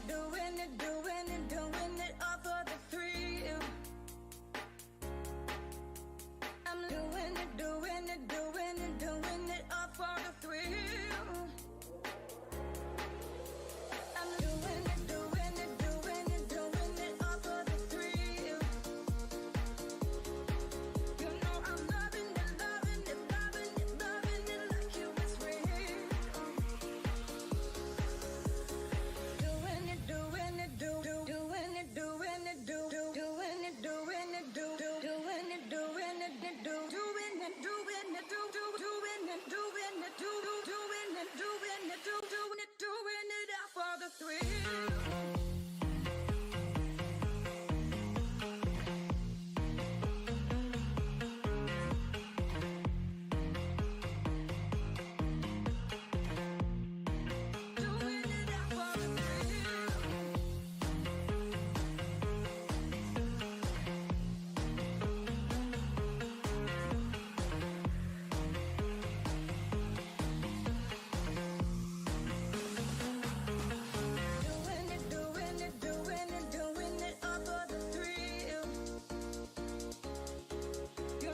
doing it all for the thrill. I'm doing it all for the thrill. I'm doing it all for the thrill. You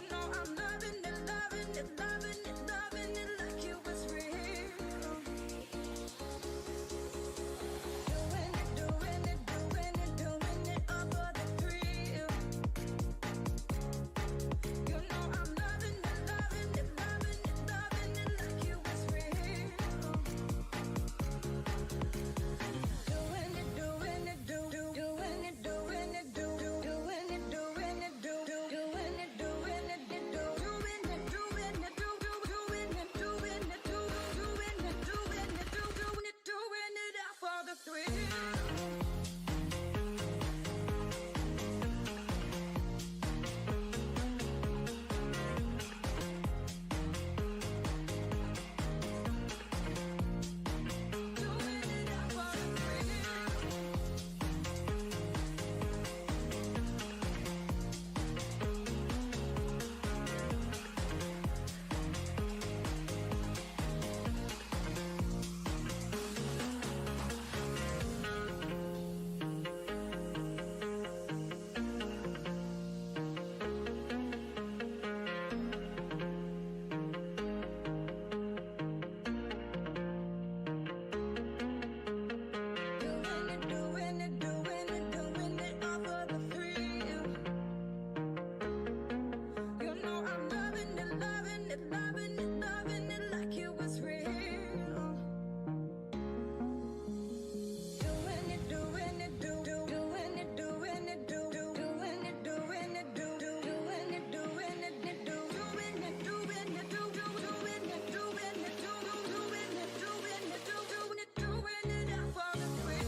know I'm loving it like it was real. Doing it, doing it, out for the thrill.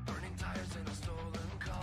Burning tires in a stolen car.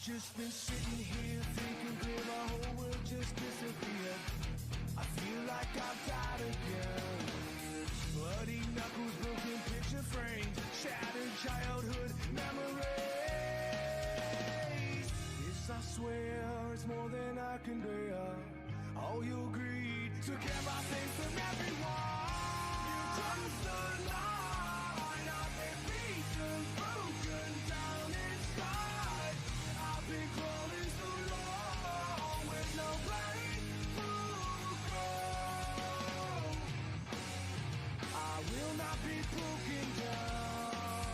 Just been sitting here thinking clear, my whole world just disappeared. I feel like I've died again. Bloody knuckles, broken picture frames, shattered childhood memories. This I swear is more than I can bear. All your greed took everything from everyone. You crossed the line, I've been beaten, broken down inside. I've been crawling so long with no place to go. I will not be broken down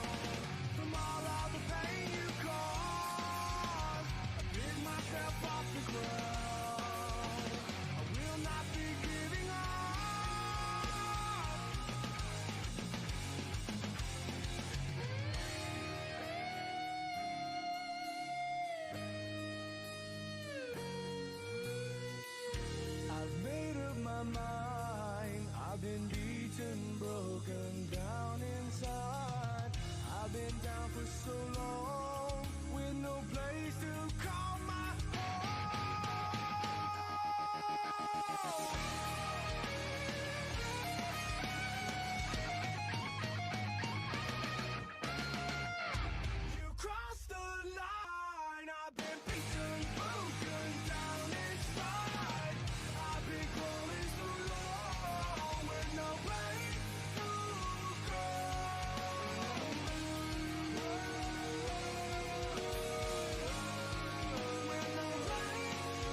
from all of the pain you caused. I pick myself off the ground. I will not be giving up. I've made up my mind. I've been beaten, broken down inside. I've been down for so long with no place to call my home. You crossed the line. I've been beaten, broken down inside. I've been crawling so long with no place to go. With no place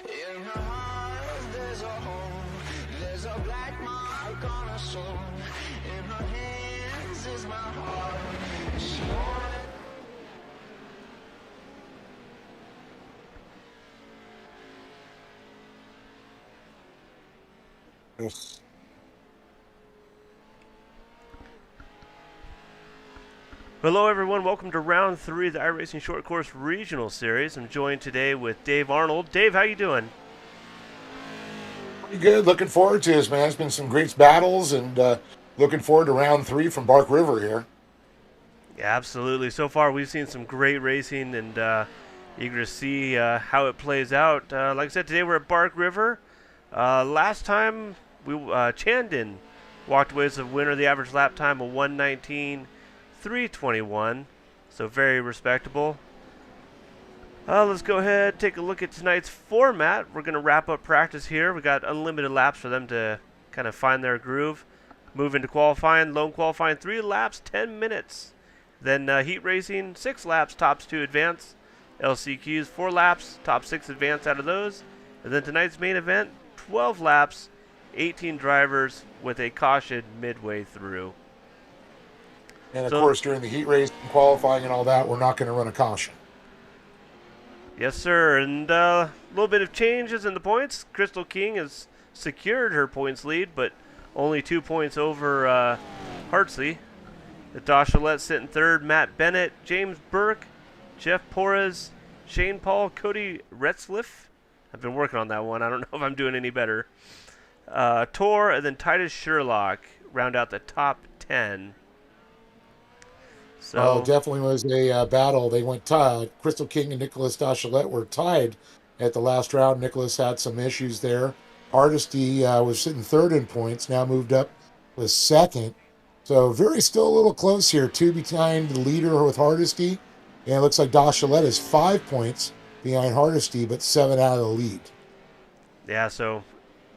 in her heart, there's a hole. There's a black mark on her soul. In her hands is my heart. She wanted. Yes. Hello everyone, welcome to round 3 of the iRacing Short Course Regional Series. I'm joined today with Dave Arnold. Dave, how you doing? Pretty good. Looking forward to this, man. It's been some great battles, and looking forward to round 3 from Bark River here. Yeah, absolutely. So far we've seen some great racing and eager to see how it plays out. Like I said, today we're at Bark River. Last time, Chandon walked away as the winner of the average lap time of 1:19.321, so very respectable. Let's go ahead take a look at tonight's format. We're going to wrap up practice here. We got unlimited laps for them to kind of find their groove. Move into qualifying, lone qualifying, 3 laps, 10 minutes. Then heat racing, 6 laps, tops 2 advance. LCQs, 4 laps, top 6 advance out of those. And then tonight's main event, 12 laps, 18 drivers with a caution midway through. And of course, during the heat race, qualifying, and all that, we're not going to run a caution. Yes, sir. And a little bit of changes in the points. Crystal King has secured her points lead, but only 2 points over Hartsley. Dashalette sitting third. Matt Bennett, James Burke, Jeff Porras, Shane Paul, Cody Retzliff. I've been working on that one. I don't know if I'm doing any better. Tor, and then Titus Sherlock round out the top 10. Oh, So, definitely was a battle. They went tied. Crystal King and Nicholas Dachelet were tied at the last round. Nicholas had some issues there. Hardesty was sitting third in points, now moved up with second. So very still a little close here. Two behind the leader with Hardesty. And it looks like Dachelet is 5 points behind Hardesty, but seven out of the lead. yeah, so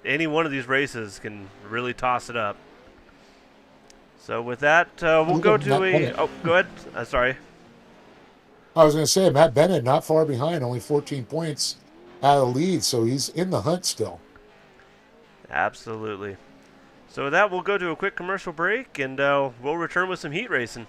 any one of these races can really toss it up. So with that, we'll go Even to Matt a. Bennett. Oh, go ahead. Sorry. I was going to say, Matt Bennett not far behind, only 14 points out of the lead. So he's in the hunt still. Absolutely. So with that, we'll go to a quick commercial break, and we'll return with some heat racing.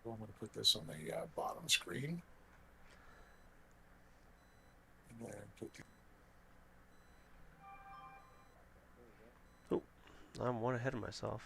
I'm going to put this on the bottom screen. And then put the Oh, I'm one ahead of myself.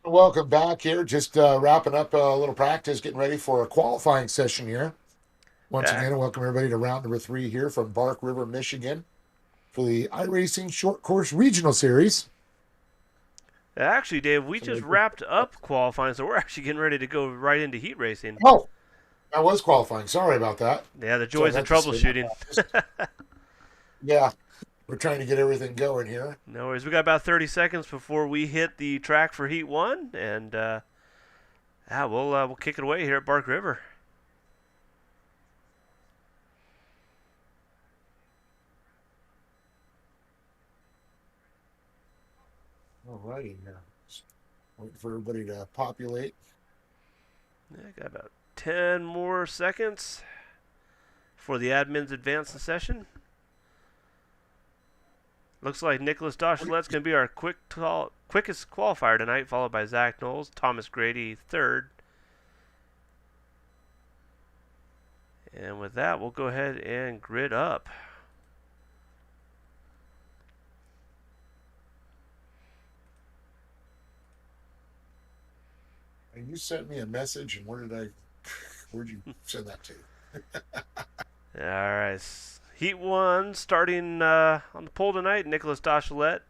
Welcome back here. Just wrapping up a little practice, getting ready for a qualifying session here. Once Yeah, again, I welcome everybody to round number 3 here from Bark River, Michigan for the iRacing Short Course Regional Series. actually, Dave, we So, just wrapped up qualifying, so we're actually getting ready to go right into heat racing. oh, I was qualifying. Sorry about that. Yeah, the So I joys of meant to say that. troubleshooting. Yeah, we're trying to get everything going here. No worries. We got about 30 seconds before we hit the track for Heat 1, and yeah, we'll kick it away here at Bark River. All righty now. Waiting for everybody to populate. Yeah, got about 10 more seconds before the admins advance the session. Looks like Nicholas Dochelet's going to be our quickest qualifier tonight, followed by Zach Knowles, Thomas Grady third. And with that, we'll go ahead and grid up. And you sent me a message, and where'd you send that to? All right. Heat 1 starting on the pole tonight, Nicholas Dochelet,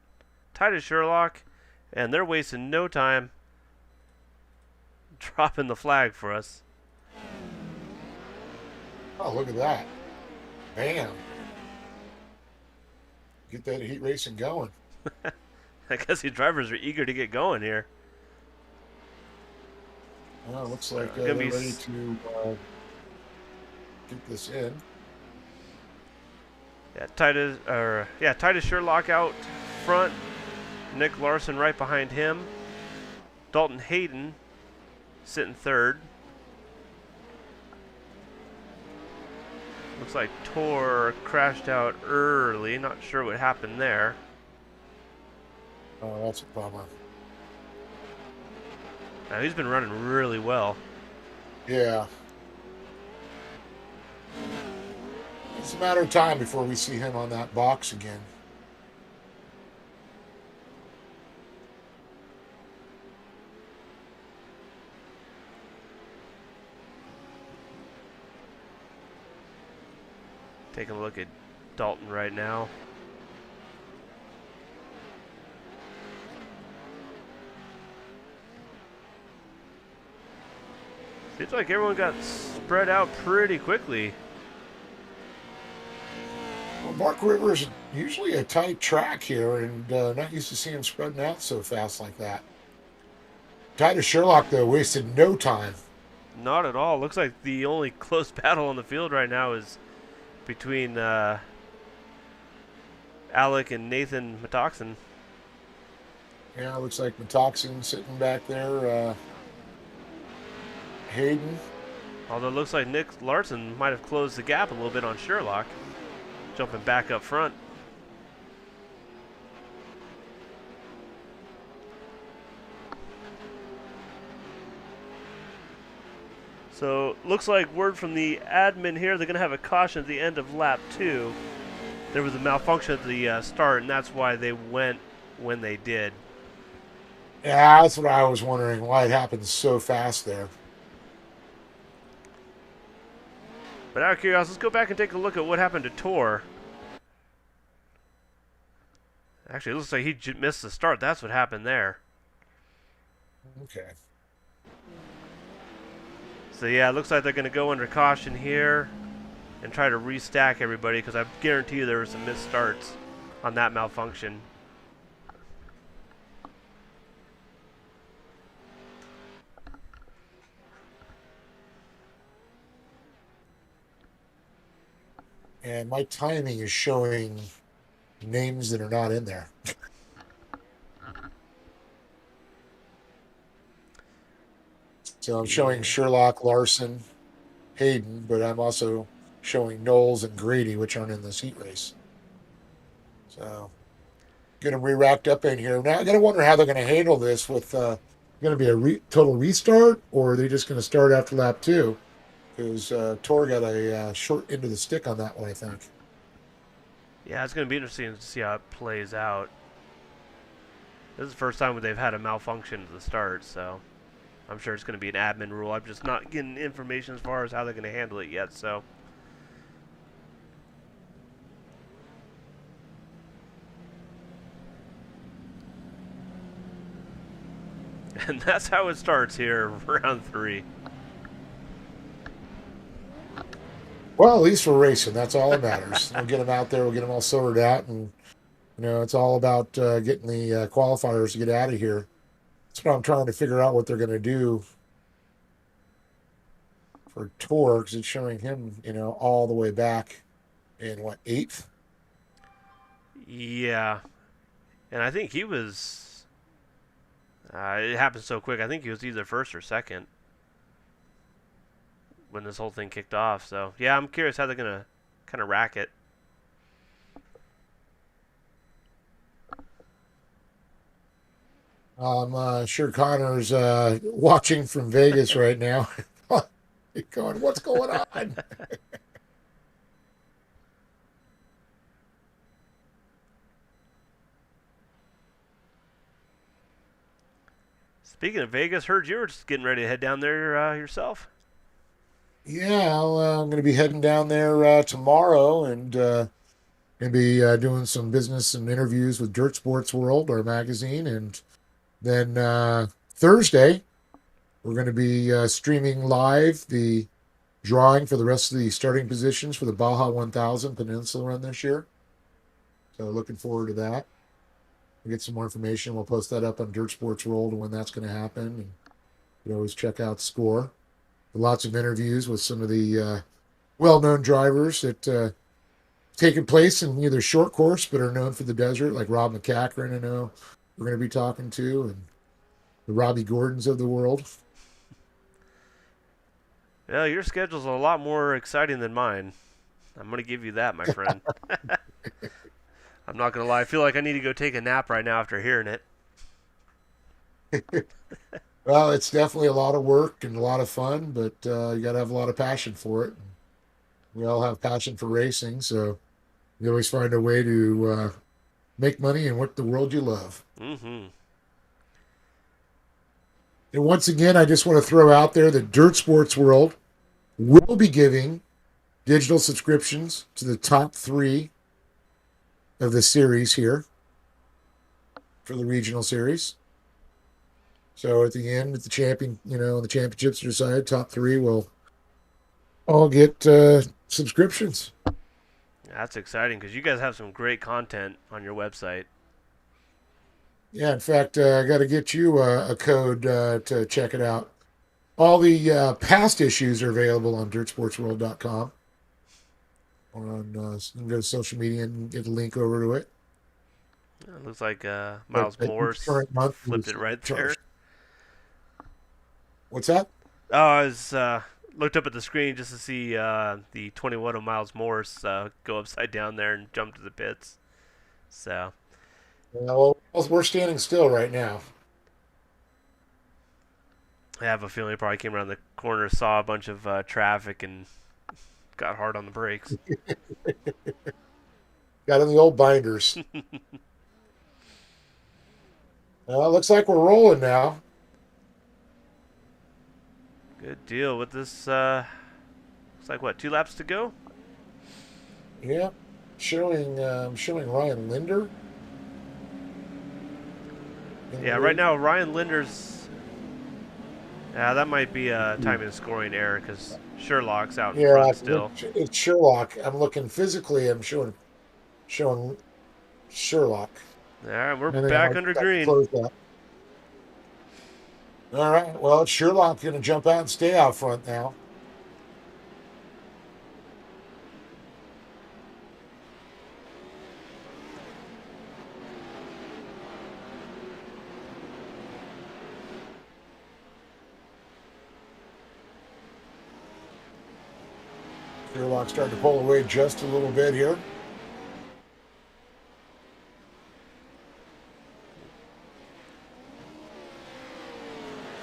Titus Sherlock, and they're wasting no time dropping the flag for us. Oh, look at that. Bam. Get that heat racing going. I guess the drivers are eager to get going here. Well, it looks like Gonna they're be ready to get this in. Titus Sherlock out front, Nick Larson right behind him, Dalton Hayden sitting third. Looks like Tor crashed out early. Not sure what happened there. Oh, that's a bummer. Now he's been running really well. Yeah. It's a matter of time before we see him on that box again. Taking a look at Dalton right now. Seems like everyone got spread out pretty quickly. Well, Bark River is usually a tight track here, and not used to seeing them spreading out so fast like that. Titus Sherlock, though, wasted no time. Not at all. Looks like the only close battle on the field right now is between Alec and Nathan Metoxen. Yeah, looks like Metoxen sitting back there. Hayden. Although it looks like Nick Larson might have closed the gap a little bit on Sherlock, jumping back up front. So looks like word from the admin here, they're going to have a caution at the end of lap 2. There was a malfunction at the start, and that's why they went when they did. Yeah, that's what I was wondering, why it happened so fast there. But out of curiosity, let's go back and take a look at what happened to Tor. Actually, it looks like he missed the start. That's what happened there. Okay. So yeah, it looks like they're going to go under caution here and try to restack everybody, because I guarantee you there were some missed starts on that malfunction. And my timing is showing names that are not in there. So I'm showing Sherlock, Larson, Hayden, but I'm also showing Knowles and Grady, which aren't in this heat race. So get them re-racked up in here. Now I got to wonder how they're going to handle this with going to be a total restart, or are they just going to start after lap 2? Because Tor got a short end of the stick on that one, I think. Yeah, it's going to be interesting to see how it plays out. This is the first time they've had a malfunction at the start, so I'm sure it's going to be an admin rule. I'm just not getting information as far as how they're going to handle it yet, so. And that's how it starts here, round 3. Well, at least we're racing. That's all that matters. We'll get them out there. We'll get them all sorted out, and it's all about getting the qualifiers to get out of here. That's what I'm trying to figure out what they're going to do for Tor, because it's showing him, all the way back in what, 8th? Yeah, and I think he was. It happened so quick. I think he was either first or second when this whole thing kicked off. So yeah, I'm curious how they're gonna kind of rack it. I'm sure Connor's watching from Vegas right now, going, "What's going on?" Speaking of Vegas, heard you were just getting ready to head down there yourself. Yeah, I'm going to be heading down there tomorrow, and going to be doing some business and interviews with Dirt Sports World, our magazine, and then Thursday we're going to be streaming live the drawing for the rest of the starting positions for the Baja 1000 Peninsula Run this year. So looking forward to that. We'll get some more information. We'll post that up on Dirt Sports World and when that's going to happen. And you can always check out Score. Lots of interviews with some of the well-known drivers that taken place in either short course but are known for the desert, like Rob McCachran, I know we're going to be talking to, and the Robbie Gordons of the world. Yeah, your schedule's a lot more exciting than mine. I'm going to give you that, my friend. I'm not going to lie. I feel like I need to go take a nap right now after hearing it. Well, it's definitely a lot of work and a lot of fun, but you got to have a lot of passion for it. We all have passion for racing, so you always find a way to make money and work the world you love. Mm-hmm. And once again, I just want to throw out there that Dirt Sports World will be giving digital subscriptions to the top 3 of the series here for the regional series. So at the end, at the champion, the championships are decided, top 3 will all get subscriptions. That's exciting because you guys have some great content on your website. Yeah, in fact, I got to get you a code to check it out. All the past issues are available on dirtsportsworld.com. Or on, you can go to social media and get a link over to it. It looks like Miles Morse flipped it right there. What's that? Oh, I was looked up at the screen just to see the 21 of Miles Morse go upside down there and jump to the pits. So. Well, we're standing still right now. I have a feeling he probably came around the corner, saw a bunch of traffic, and got hard on the brakes. Got in the old binders. Well, it looks like we're rolling now. Good deal with this. Looks like what, 2 laps to go? Yeah, showing Ryan Linder. Yeah, right now Ryan Linder's. Yeah, that might be a timing and scoring error because Sherlock's out in front still. It's Sherlock. I'm looking physically. I'm showing Sherlock. All right, we're back under green. All right, well, it's Sherlock going to jump out and stay out front now. Sherlock starting to pull away just a little bit here.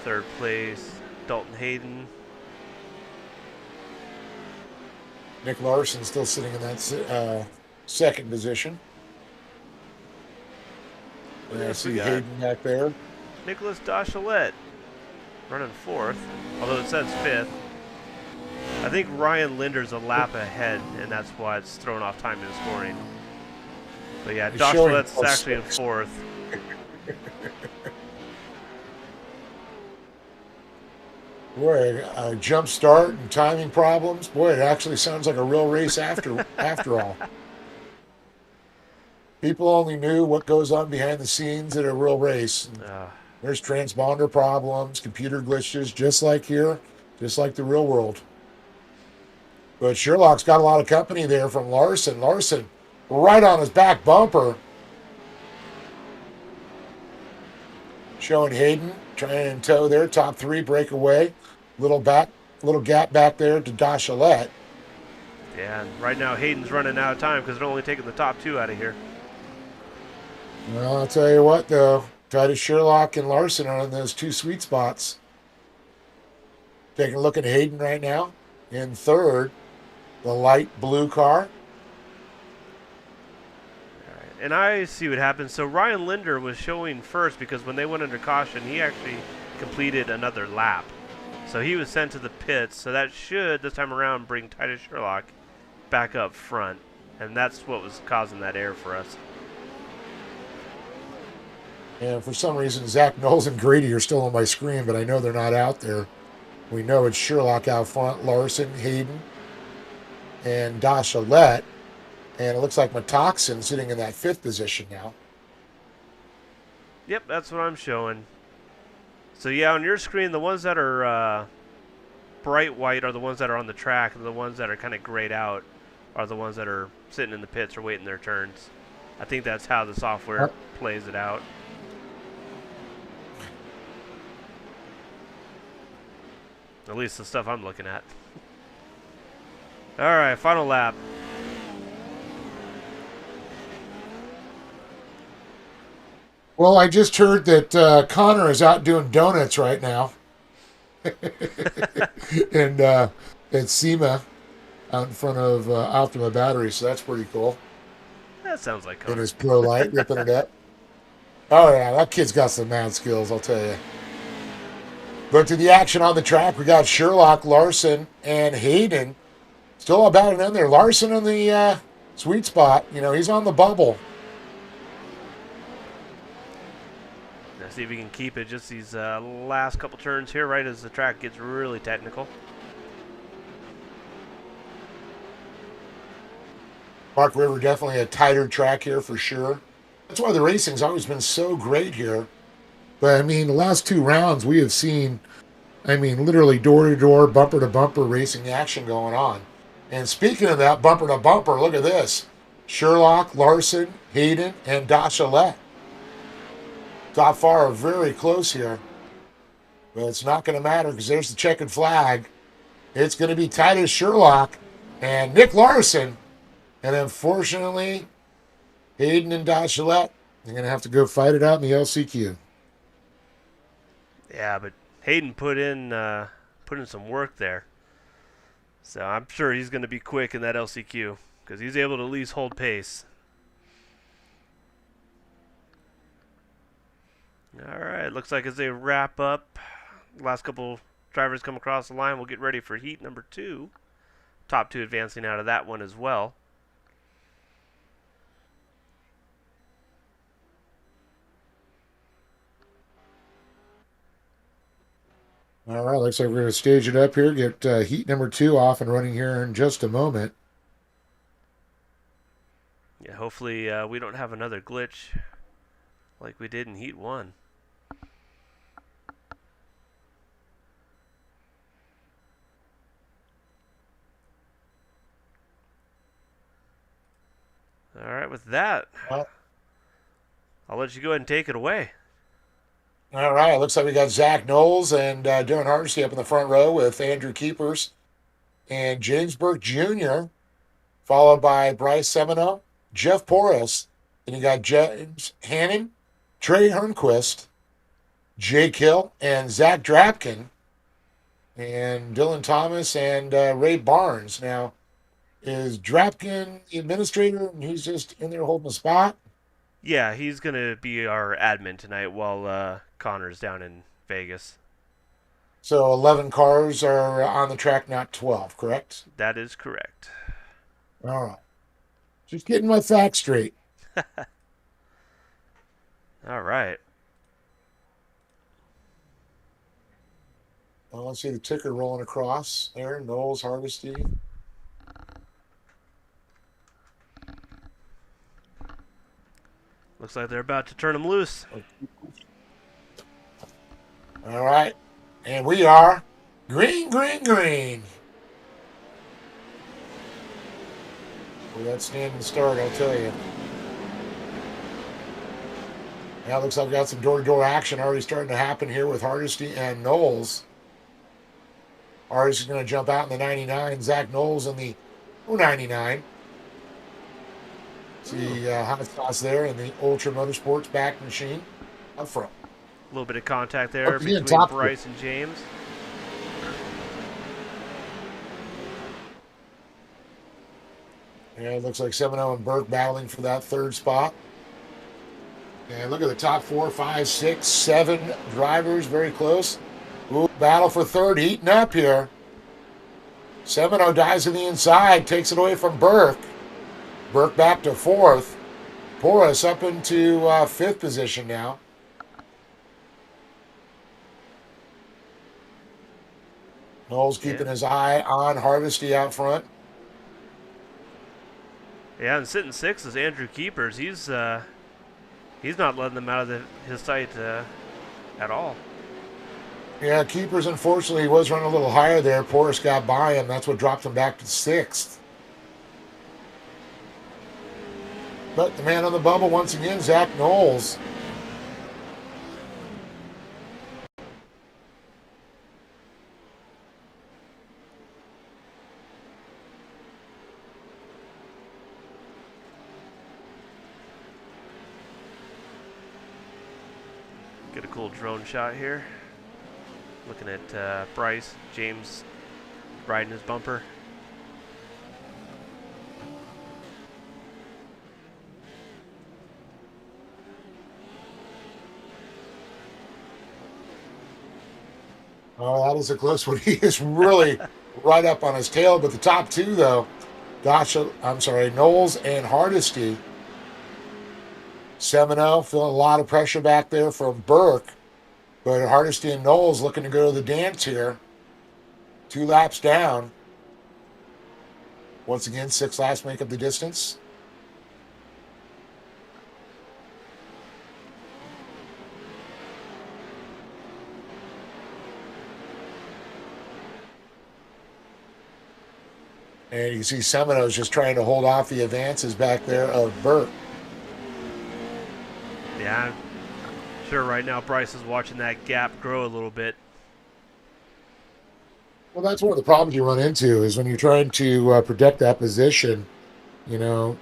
Third place, Dalton Hayden. Nick Larson still sitting in that second position. Yeah, I Yes, we see got Hayden back there. Nicholas Dachelet running fourth, although it says fifth. I think Ryan Linder's a lap ahead, and that's why it's thrown off time in scoring. But yeah, He's showing Dachelet's actually in +6. fourth. Boy, a jump start and timing problems. Boy, it actually sounds like a real race after all. People only knew what goes on behind the scenes at a real race. Uh, There's transponder problems, computer glitches, just like here, just like the real world. But Sherlock's got a lot of company there from Larson. Larson right on his back bumper. Showing Hayden trying to tow there, top three breakaway. Little gap back there to Dachelet. yeah, and right now Hayden's running out of time because they're only taking the top two out of here. Well, I'll tell you what, though. Titus Sherlock and Larson are in those two sweet spots. Taking a look at Hayden right now. In third, the light blue car. And I see what happens. So Ryan Linder was showing first because when they went under caution, he actually completed another lap. So he was sent to the pits. So that should, this time around, bring Titus Sherlock back up front. And that's what was causing that error for us. And for some reason, Zach Knowles and Grady are still on my screen, but I know they're not out there. We know it's Sherlock out front, Larson, Hayden, and Dachelet. And it looks like Matoxin sitting in that fifth position now. Yep, that's what I'm showing. So yeah, on your screen, the ones that are bright white are the ones that are on the track, and the ones that are kind of grayed out are the ones that are sitting in the pits or waiting their turns. I think that's how the software plays it out. At least the stuff I'm looking at. All right, final lap. Well, I just heard that Connor is out doing donuts right now. And at SEMA out in front of Optima Battery, so that's pretty cool. That sounds like In Connor. his Pro Light, ripping it up. Oh, yeah, that kid's got some mad skills, I'll tell you. But to the action on the track, we got Sherlock, Larson, and Hayden. Still about it in there. Larson in the sweet spot. You know, he's on the bubble. Let's see if we can keep it just these last couple turns here, right as the track gets really technical. Park River definitely a tighter track here for sure. That's why the racing's always been so great here. But, I mean, the last two rounds we have seen, I mean, literally door-to-door, bumper-to-bumper racing action going on. And speaking of that bumper-to-bumper, look at this. Sherlock, Larson, Hayden, and Dachelet. Top four are very close here. But it's not going to matter because there's the checkered flag. It's going to be Titus Sherlock and Nick Larson. And unfortunately, Hayden and Dachelet, they're going to have to go fight it out in the LCQ. Yeah, but Hayden put in some work there. So I'm sure he's going to be quick in that LCQ because he's able to at least hold pace. All right, looks like as they wrap up, last couple drivers come across the line, we'll get ready for heat number 2. Top 2 advancing out of that one as well. All right, looks like we're going to stage it up here, get heat number 2 off and running here in just a moment. Yeah, hopefully we don't have another glitch like we did in heat 1. All right, with that, Well, I'll let you go ahead and take it away. all right, looks like we got Zach Knowles and Darren Hardesty up in the front row with Andrew Keepers and James Burke Jr., followed by Bryce Semino, Jeff Porras, and you got James Hanning, Trey Hernquist, Jake Hill, and Zach Drapkin, and Dylan Thomas and Ray Barnes. Now, is Drapkin the administrator and he's just in there holding the spot? Yeah, he's going to be our admin tonight while Connor's down in Vegas. So 11 cars are on the track, not 12, correct? That is correct. All right. Just getting my facts straight. All right. Well, let's see the ticker rolling across there. Knowles, Hardesty. Looks like they're about to turn him loose. All right. And we are green, green, green. Well, that's standing start, I'll tell you. Now it looks like we got some door-to-door action already starting to happen here with Hardesty and Knowles. Hardesty's going to jump out in the 99. Zach Knowles in the 299. See hot sauce there in the Ultra Motorsports back machine up front. A little bit of contact there Again, between top Bryce and James. And it looks like Semino and Burke battling for that third spot. And look at the top 4, 5, 6, 7 drivers, very close. Ooh, battle for third, heating up here. Semino dives to the inside, takes it away from Burke. Burke back to fourth. Porras up into fifth position now. Knowles keeping his eye on Hardesty out front. Yeah, and sitting sixth is Andrew Keepers. He's not letting them out of his sight at all. Yeah, Keepers, unfortunately, was running a little higher there. Porras got by him. That's what dropped him back to sixth. But the man on the bubble, once again, Zach Knowles. Get a cool drone shot here. Looking at Bryce, James riding his bumper. Oh, that is a close one. He is really right up on his tail. But the top two, though, Knowles and Hardesty. Semino feeling a lot of pressure back there from Burke. But Hardesty and Knowles looking to go to the dance here. 2 laps down. Once again, 6 laps make up the distance. And you can see Semino's just trying to hold off the advances back there of Burke. Yeah, I'm sure right now Bryce is watching that gap grow a little bit. Well, that's one of the problems you run into is when you're trying to protect that position, it'll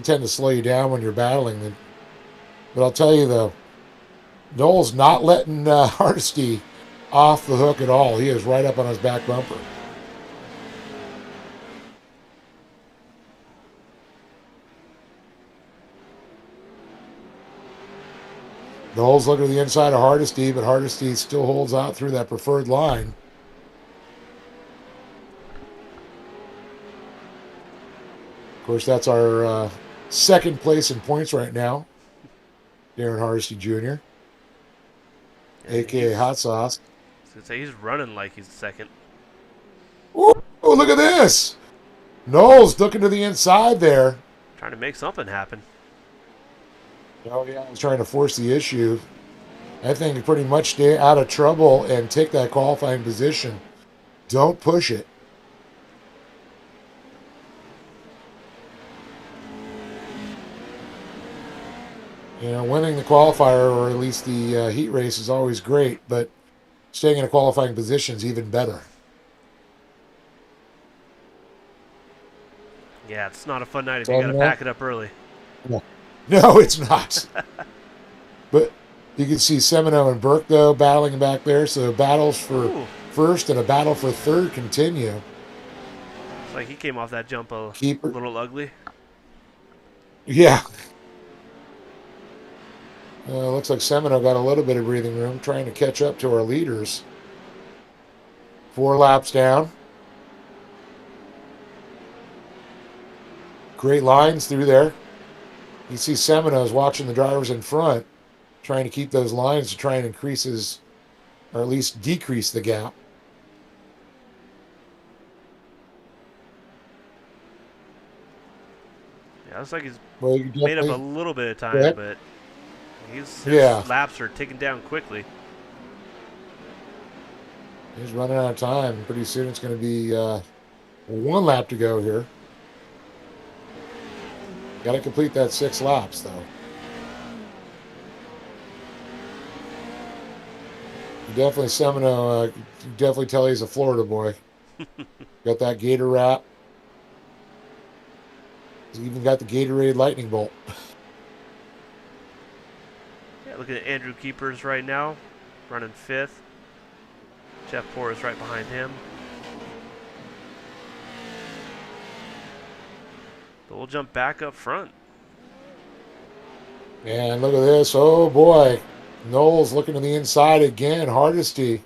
tend to slow you down when you're battling. But I'll tell you, though, Knowles not letting Hardesty off the hook at all. He is right up on his back bumper. Knowles looking to the inside of Hardesty, but Hardesty still holds out through that preferred line. Of course, that's our second place in points right now. Darren Hardesty Jr., a.k.a. Hot Sauce. I was gonna say he's running like he's second. Ooh, look at this! Knowles looking to the inside there. Trying to make something happen. Oh, yeah, I was trying to force the issue. I think to pretty much stay out of trouble and take that qualifying position. Don't push it. Winning the qualifier or at least the heat race is always great, but staying in a qualifying position is even better. Yeah, it's not a fun night if you got to pack it up early. No, it's not. But you can see Semino and Burke, though, battling back there. So battles for first and a battle for third continue. It's like he came off that jump a little ugly. Yeah. Looks like Semino got a little bit of breathing room, trying to catch up to our leaders. 4 laps down. Great lines through there. You see Semino's watching the drivers in front, trying to keep those lines to try and increase his, or at least decrease the gap. Yeah, looks like he's Well, you made up a definitely, little bit of go time, ahead. but his Yeah, laps are ticking down quickly. he's running out of time. Pretty soon it's going to be 1 lap to go here. Got to complete that 6 laps, though. You definitely, Semino, you definitely tell he's a Florida boy. Got that Gator wrap. He's even got the Gatorade lightning bolt. Yeah, looking at Andrew Keepers right now, running 5th. Jeff Poor is right behind him. But we'll jump back up front. And look at this. Oh, boy. Knowles looking to the inside again. Hardesty.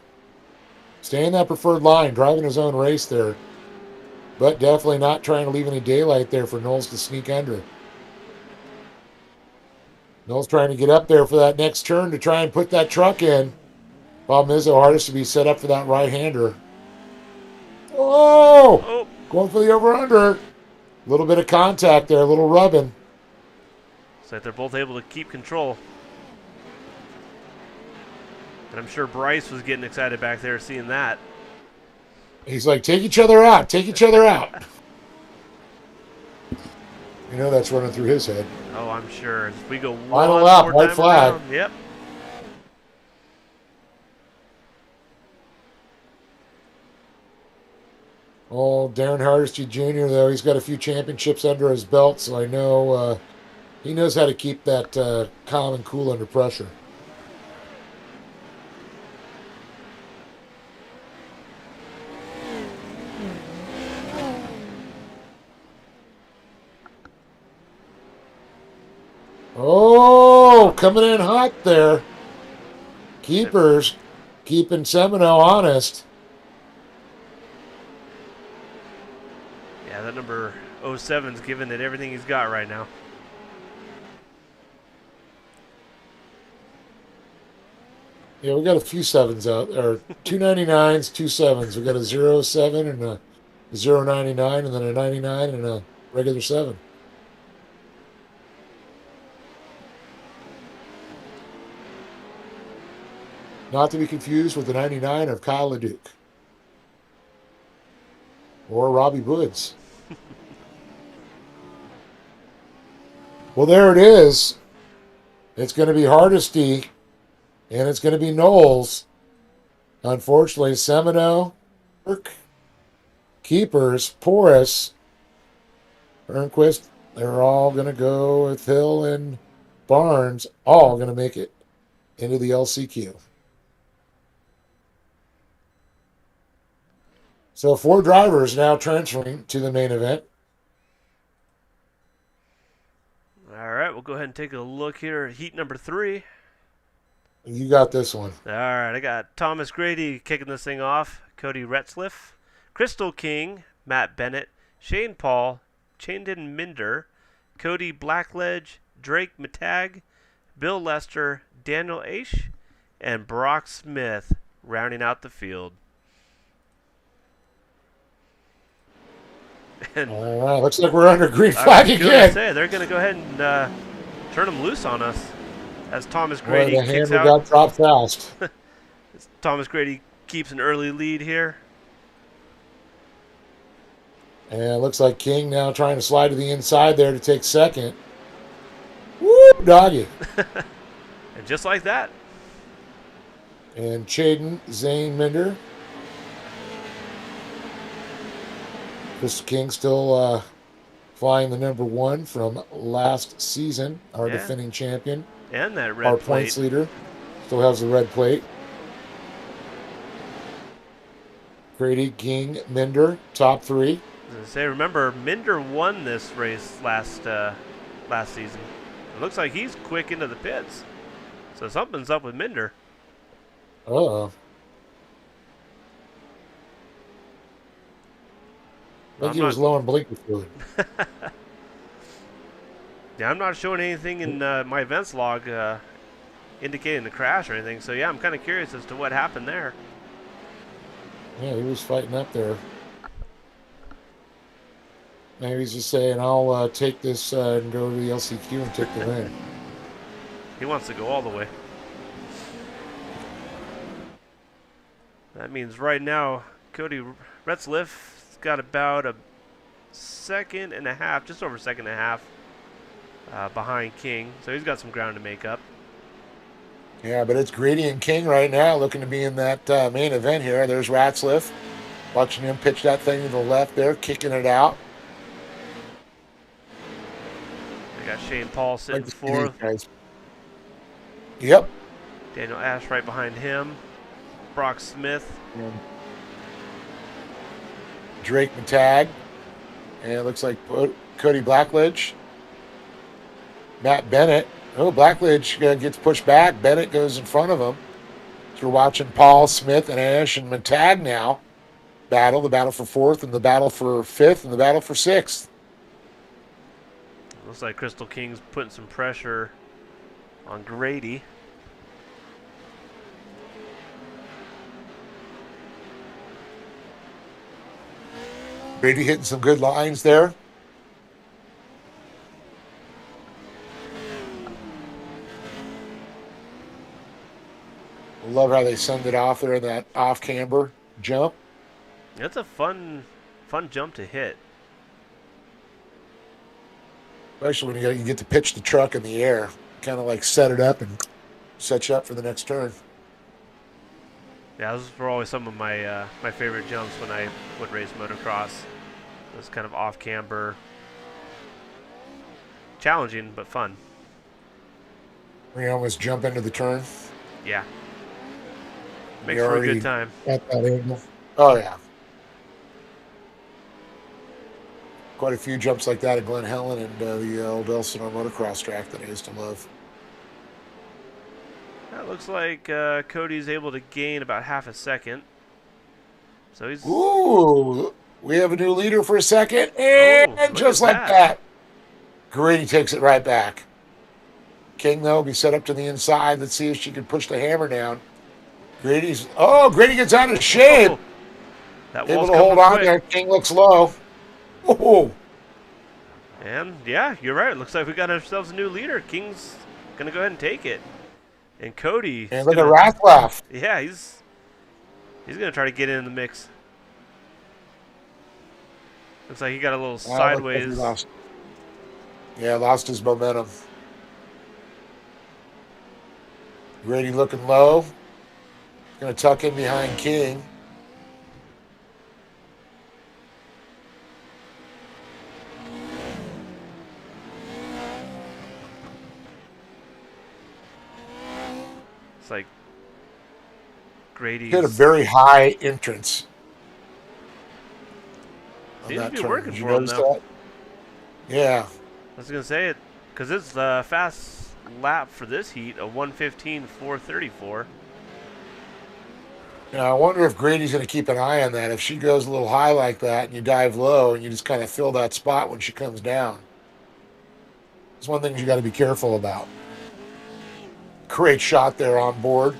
Staying that preferred line. Driving his own race there. But definitely not trying to leave any daylight there for Knowles to sneak under. Knowles trying to get up there for that next turn to try and put that truck in. Problem is, though, Hardesty to be set up for that right-hander. Oh! Oh, Going for the over-under. A little bit of contact there. A little rubbing. looks like they're both able to keep control. And I'm sure Bryce was getting excited back there seeing that. He's like, take each other out. Take each other out. You know that's running through his head. Oh, I'm sure. If we go Final one lap, more white time flag. around, yep. Oh, Darren Hardesty Jr., though, he's got a few championships under his belt, so I know he knows how to keep that calm and cool under pressure. Oh, coming in hot there. Keepers keeping Semino honest. Yeah, that number 07's giving it everything he's got right now. Yeah, we got a few 7s out there. 299s, 2 7s. We got a 07 and a 099, and then a 99 and a regular 7. Not to be confused with the 99 of Kyle LeDuc. Or Robbie Woods. Well, there it is. It's going to be Hardesty, and it's going to be Knowles. Unfortunately, Semino, Keepers, Porras, Ernquist, they're all going to go with Hill and Barnes, all going to make it into the LCQ. So 4 drivers now transferring to the main event. All right, we'll go ahead and take a look here at heat number 3. You got this one. All right, I got Thomas Grady kicking this thing off, Cody Retzliff, Crystal King, Matt Bennett, Shane Paul, Chandon Minder, Cody Blackledge, Drake Matag, Bill Lester, Daniel Aish, and Brock Smith rounding out the field. And All right, looks like we're under green I flag was going to again. say, they're going to go ahead and turn them loose on us as Thomas Boy, Grady the kicks hammer out. got dropped fast. Thomas Grady keeps an early lead here. And it looks like King now trying to slide to the inside there to take second. Woo, doggy. And just like that, And Chaden, Zane Minder. Crystal King still flying the number 1 from last season, our Yeah. defending champion. and that Our red points plate. leader still has the red plate. Grady, King, Minder, top 3. As I say, remember, Minder won this race last season. It looks like he's quick into the pits. So something's up with Minder. Uh-oh. I think I'm he was not. low on blinker fluid. Yeah, I'm not showing anything in my events log indicating the crash or anything. So yeah, I'm kind of curious as to what happened there. Yeah, he was fighting up there. Maybe he's just saying, I'll take this and go to the LCQ and take the win. He wants to go all the way. That means right now, Cody Retzliff's got about a second and a half, just over a second and a half behind King. So he's got some ground to make up. Yeah, but it's Grady and King right now looking to be in that main event here. There's Ratzliff. Watching him pitch that thing to the left there, kicking it out. They got Shane Paul sitting fourth. Yep. Daniel Ash right behind him. Brock Smith. And Drake Matag. And it looks like Cody Blackledge. Matt Bennett. Oh, Blackledge gets pushed back. Bennett goes in front of him. So we're watching Paul, Smith, and Ash and Matag now battle. The battle for fourth and the battle for fifth and the battle for sixth. Looks like Crystal King's putting some pressure on Grady. Grady hitting some good lines there. Love how they send it off there in that off camber jump. That's a fun jump to hit. Especially when you get to pitch the truck in the air. Kind of like set it up and set you up for the next turn. Yeah, those were always some of my my favorite jumps when I would race motocross. Those kind of off camber, challenging but fun. We almost jump into the turn. Yeah, makes for a good time. At that angle. Oh yeah. Quite a few jumps like that at Glen Helen and the old Elsinore motocross track that I used to love. That looks like Cody's able to gain about half a second. So he's... Ooh, we have a new leader for a second. And just like that, Grady takes it right back. King, though, will be set up to the inside. Let's see if she can push the hammer down. Grady gets out of shape. Oh, that able to hold on there. King looks low. Oh. And, yeah, you're right. Looks like we got ourselves a new leader. King's going to go ahead and take it. And Cody. And look at Rathloff. Yeah, he's going to try to get in the mix. Looks like he got a little sideways. Lost his momentum. Grady looking low. Going to tuck in behind King. It's like Grady hit a very high entrance. Seems to be working for him now. That? Yeah. I was gonna say it because it's the fast lap for this heat, a 1:15.434. Now I wonder if Grady's going to keep an eye on that. If she goes a little high like that and you dive low and you just kind of fill that spot when she comes down. It's one thing you got to be careful about. Great shot there on board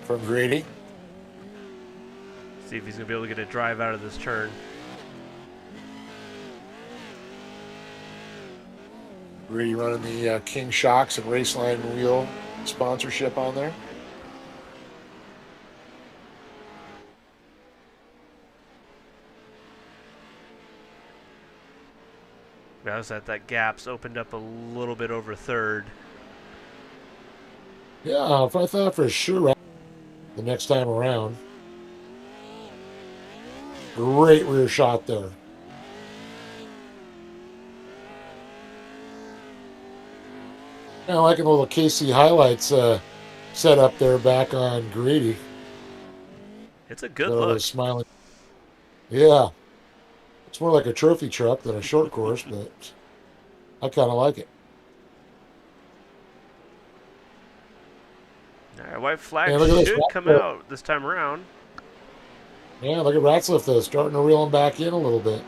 from Grady. See if he's going to be able to get a drive out of this turn. Grady running the King Shocks and Raceline wheel sponsorship on there. Notice that gap's opened up a little bit over third. Yeah, if I thought for sure the next time around. Great rear shot there. Kind of like a little KC highlights set up there back on Grady. It's a good look. Smiling. Yeah. It's more like a trophy truck than a short course, but I kind of like it. All right, white flag Yeah, look at this. should come out this time around. Yeah, look at Ratzliff though, starting to reel him back in a little bit.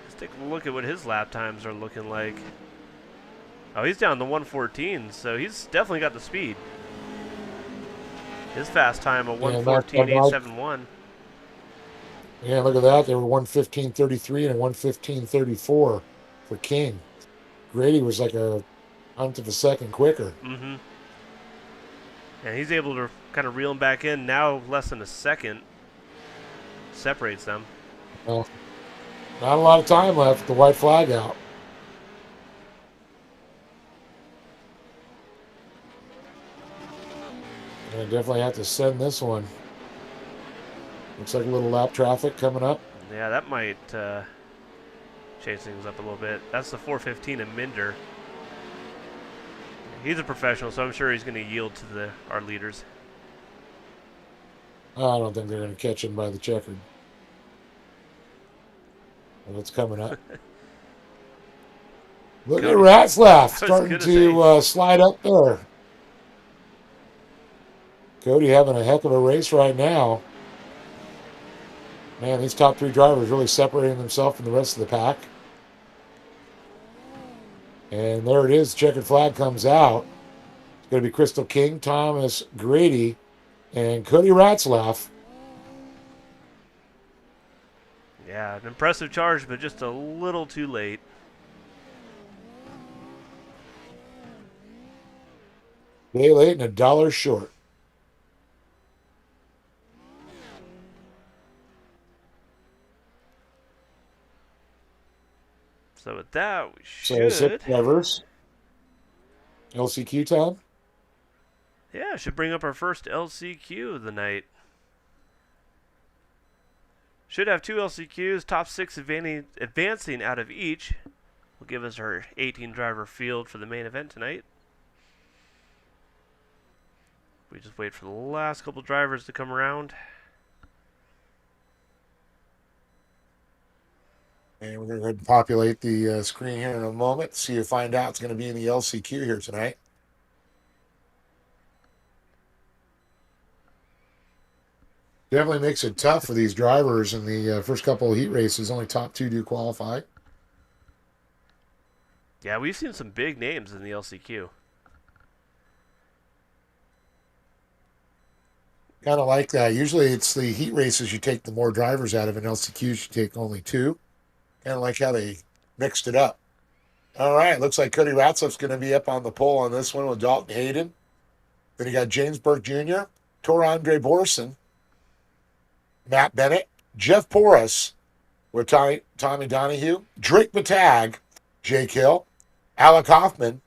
Let's take a look at what his lap times are looking like. Oh, he's down to 114, so he's definitely got the speed. His fast time of 114.871. Yeah, look at that. They were 115.33 and 115.34 for King. Grady was like a tenth of a second quicker. Mm-hmm. And he's able to kind of reel him back in. Now less than a second separates them. Well, not a lot of time left. The white flag out. I definitely have to send this one. Looks like a little lap traffic coming up. Yeah, that might change things up a little bit. That's the 415 and Minder. He's a professional, so I'm sure he's going to yield to our leaders. I don't think they're going to catch him by the checkered. Well, it's coming up. Look at Ratzlaff starting to slide up there. Cody having a heck of a race right now. Man, these top three drivers really separating themselves from the rest of the pack. And there it is. Checkered flag comes out. It's going to be Crystal King, Thomas Grady, and Cody Ratzlaff. Yeah, an impressive charge, but just a little too late. Day late and $1 short. So with that, we So should. 6 drivers. LCQ time. Yeah, should bring up our first LCQ of the night. Should have 2 LCQs, top 6 advancing out of each. Will give us our 18 driver field for the main event tonight. We just wait for the last couple drivers to come around. And we're going to go ahead and populate the screen here in a moment. See you find out it's going to be in the LCQ here tonight. Definitely makes it tough for these drivers in the first couple of heat races. Only top 2 do qualify. Yeah, we've seen some big names in the LCQ. Kind of like that. Usually it's the heat races you take the more drivers out of. In LCQs you take only 2. Kind of like how they mixed it up. All right, looks like Cody Ratzliff's going to be up on the pole on this one with Dalton Hayden. Then you got James Burke Jr., Tor Andre Borson, Matt Bennett, Jeff Porras with Tommy Donahue, Drake Batag, Jake Hill, Alec Hoffman,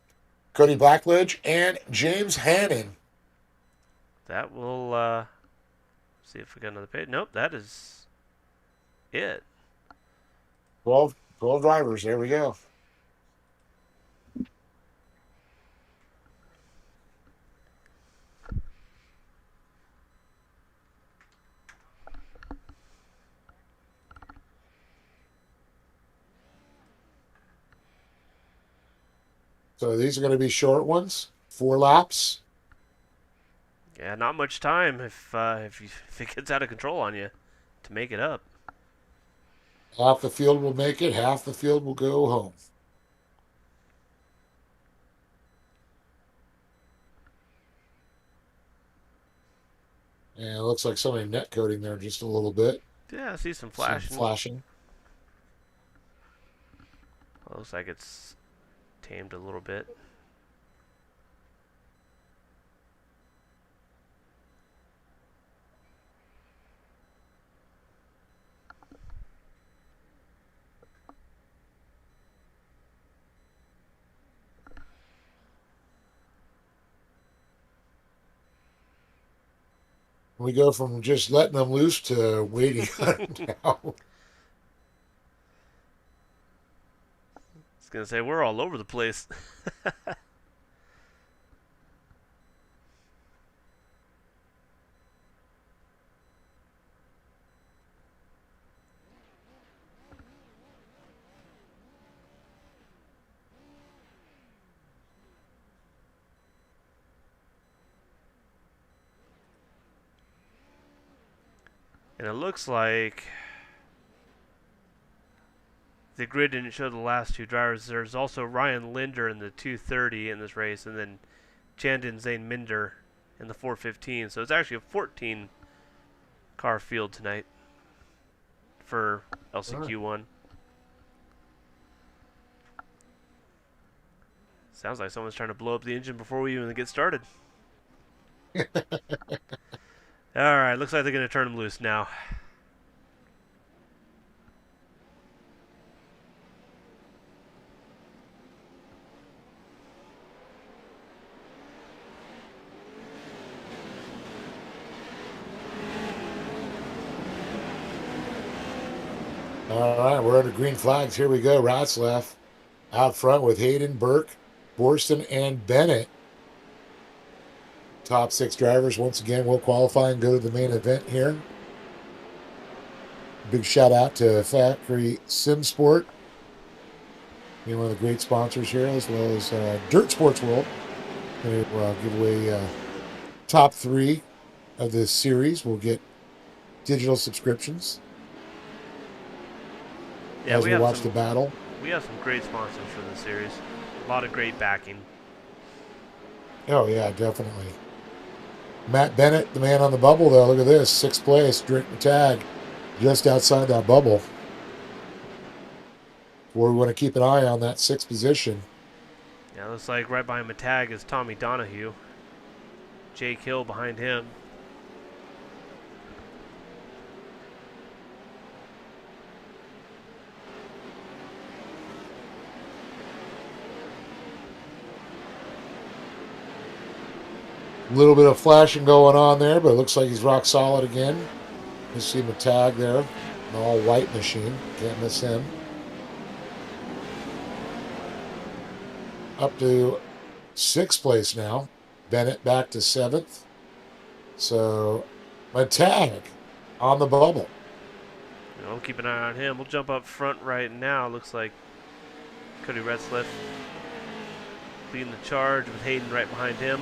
Cody Blackledge, and James Hannon. That will, see if we got another page. Nope, that is it. 12 drivers. There we go. So these are going to be short ones, 4 laps. Yeah, not much time if it gets out of control on you to make it up. Half the field will make it, half the field will go home. And it looks like somebody net coding there just a little bit. Yeah, I see some flashing. Some flashing. Well, looks like it's tamed a little bit. We go from just letting them loose to waiting on them now. I was going to say, we're all over the place. And it looks like the grid didn't show the last two drivers. There's also Ryan Linder in the 230 in this race, and then Chandon Zane Minder in the 415. So it's actually a 14 car field tonight for LCQ1. Sounds like someone's trying to blow up the engine before we even get started. All right, looks like they're going to turn them loose now. All right, we're under green flags. Here we go. Ratzlaff out front with Hayden, Burke, Borston, and Bennett. Top 6 drivers once again will qualify and go to the main event here. Big shout out to Factory Sim Sport, being one of the great sponsors here, as well as Dirt Sports World. They will give away top 3 of this series. We'll get digital subscriptions. Yeah, as we watch the battle. We have some great sponsors for this series. A lot of great backing. Oh, yeah, definitely. Matt Bennett, the man on the bubble, though. Look at this. 6th place. Drake Matag, just outside that bubble. Where we want to keep an eye on that 6th position. Yeah, looks like right behind Matag is Tommy Donahue. Jake Hill behind him. A little bit of flashing going on there, but it looks like he's rock solid again. You see Matag there, an all-white machine. Can't miss him. Up to 6th place now. Bennett back to 7th. So, Matag on the bubble. We'll keep an eye on him. We'll jump up front right now. Looks like Cody Retzlaff leading the charge with Hayden right behind him.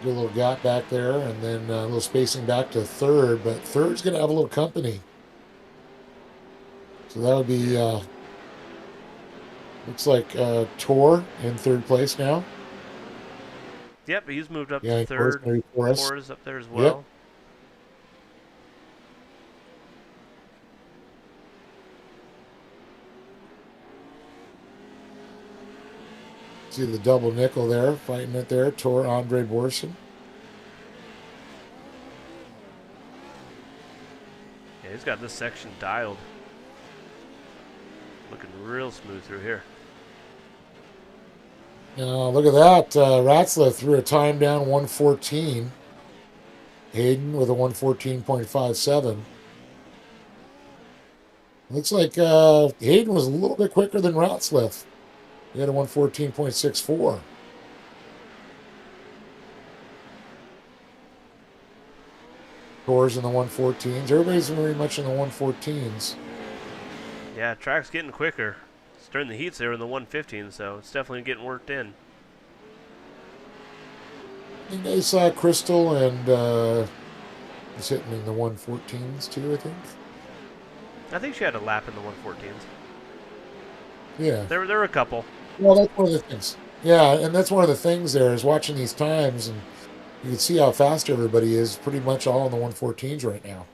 Get a little gap back there, and then a little spacing back to 3rd, but 3rd's going to have a little company. So that would be, looks like Tor in 3rd place now. Yep, he's moved up Yeah, to 3rd. Tor is up there as well. Yep. See the double nickel there, fighting it there. Tor, Andre Borson. Yeah, he's got this section dialed. Looking real smooth through here. Look at that. Ratzlaff threw a time down 114. Hayden with a 114.57. Looks like Hayden was a little bit quicker than Ratzlaff. He had a 114.64. Scores in the 114s. Everybody's very much in the 114s. Yeah, track's getting quicker. During the heats, they were in the 115, so it's definitely getting worked in. I think I saw Crystal and was hitting in the 114s too, I think. I think she had a lap in the 114s. Yeah. There were a couple. Well, that's one of the things. Yeah, and that's one of the things there is watching these times, and you can see how fast everybody is pretty much all in the 114s right now.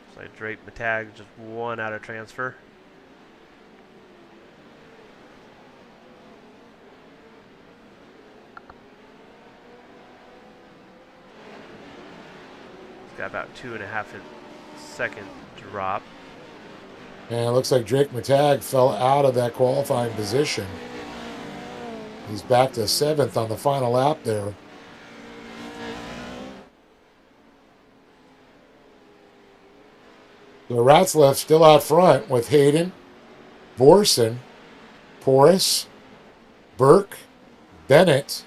It's like Drake Matag just one out of transfer. He's got about 2.5 second drop. And it looks like Drake Matag fell out of that qualifying position. He's back to 7th on the final lap there. So Ratzlaff still out front with Hayden, Borson, Porras, Burke, Bennett,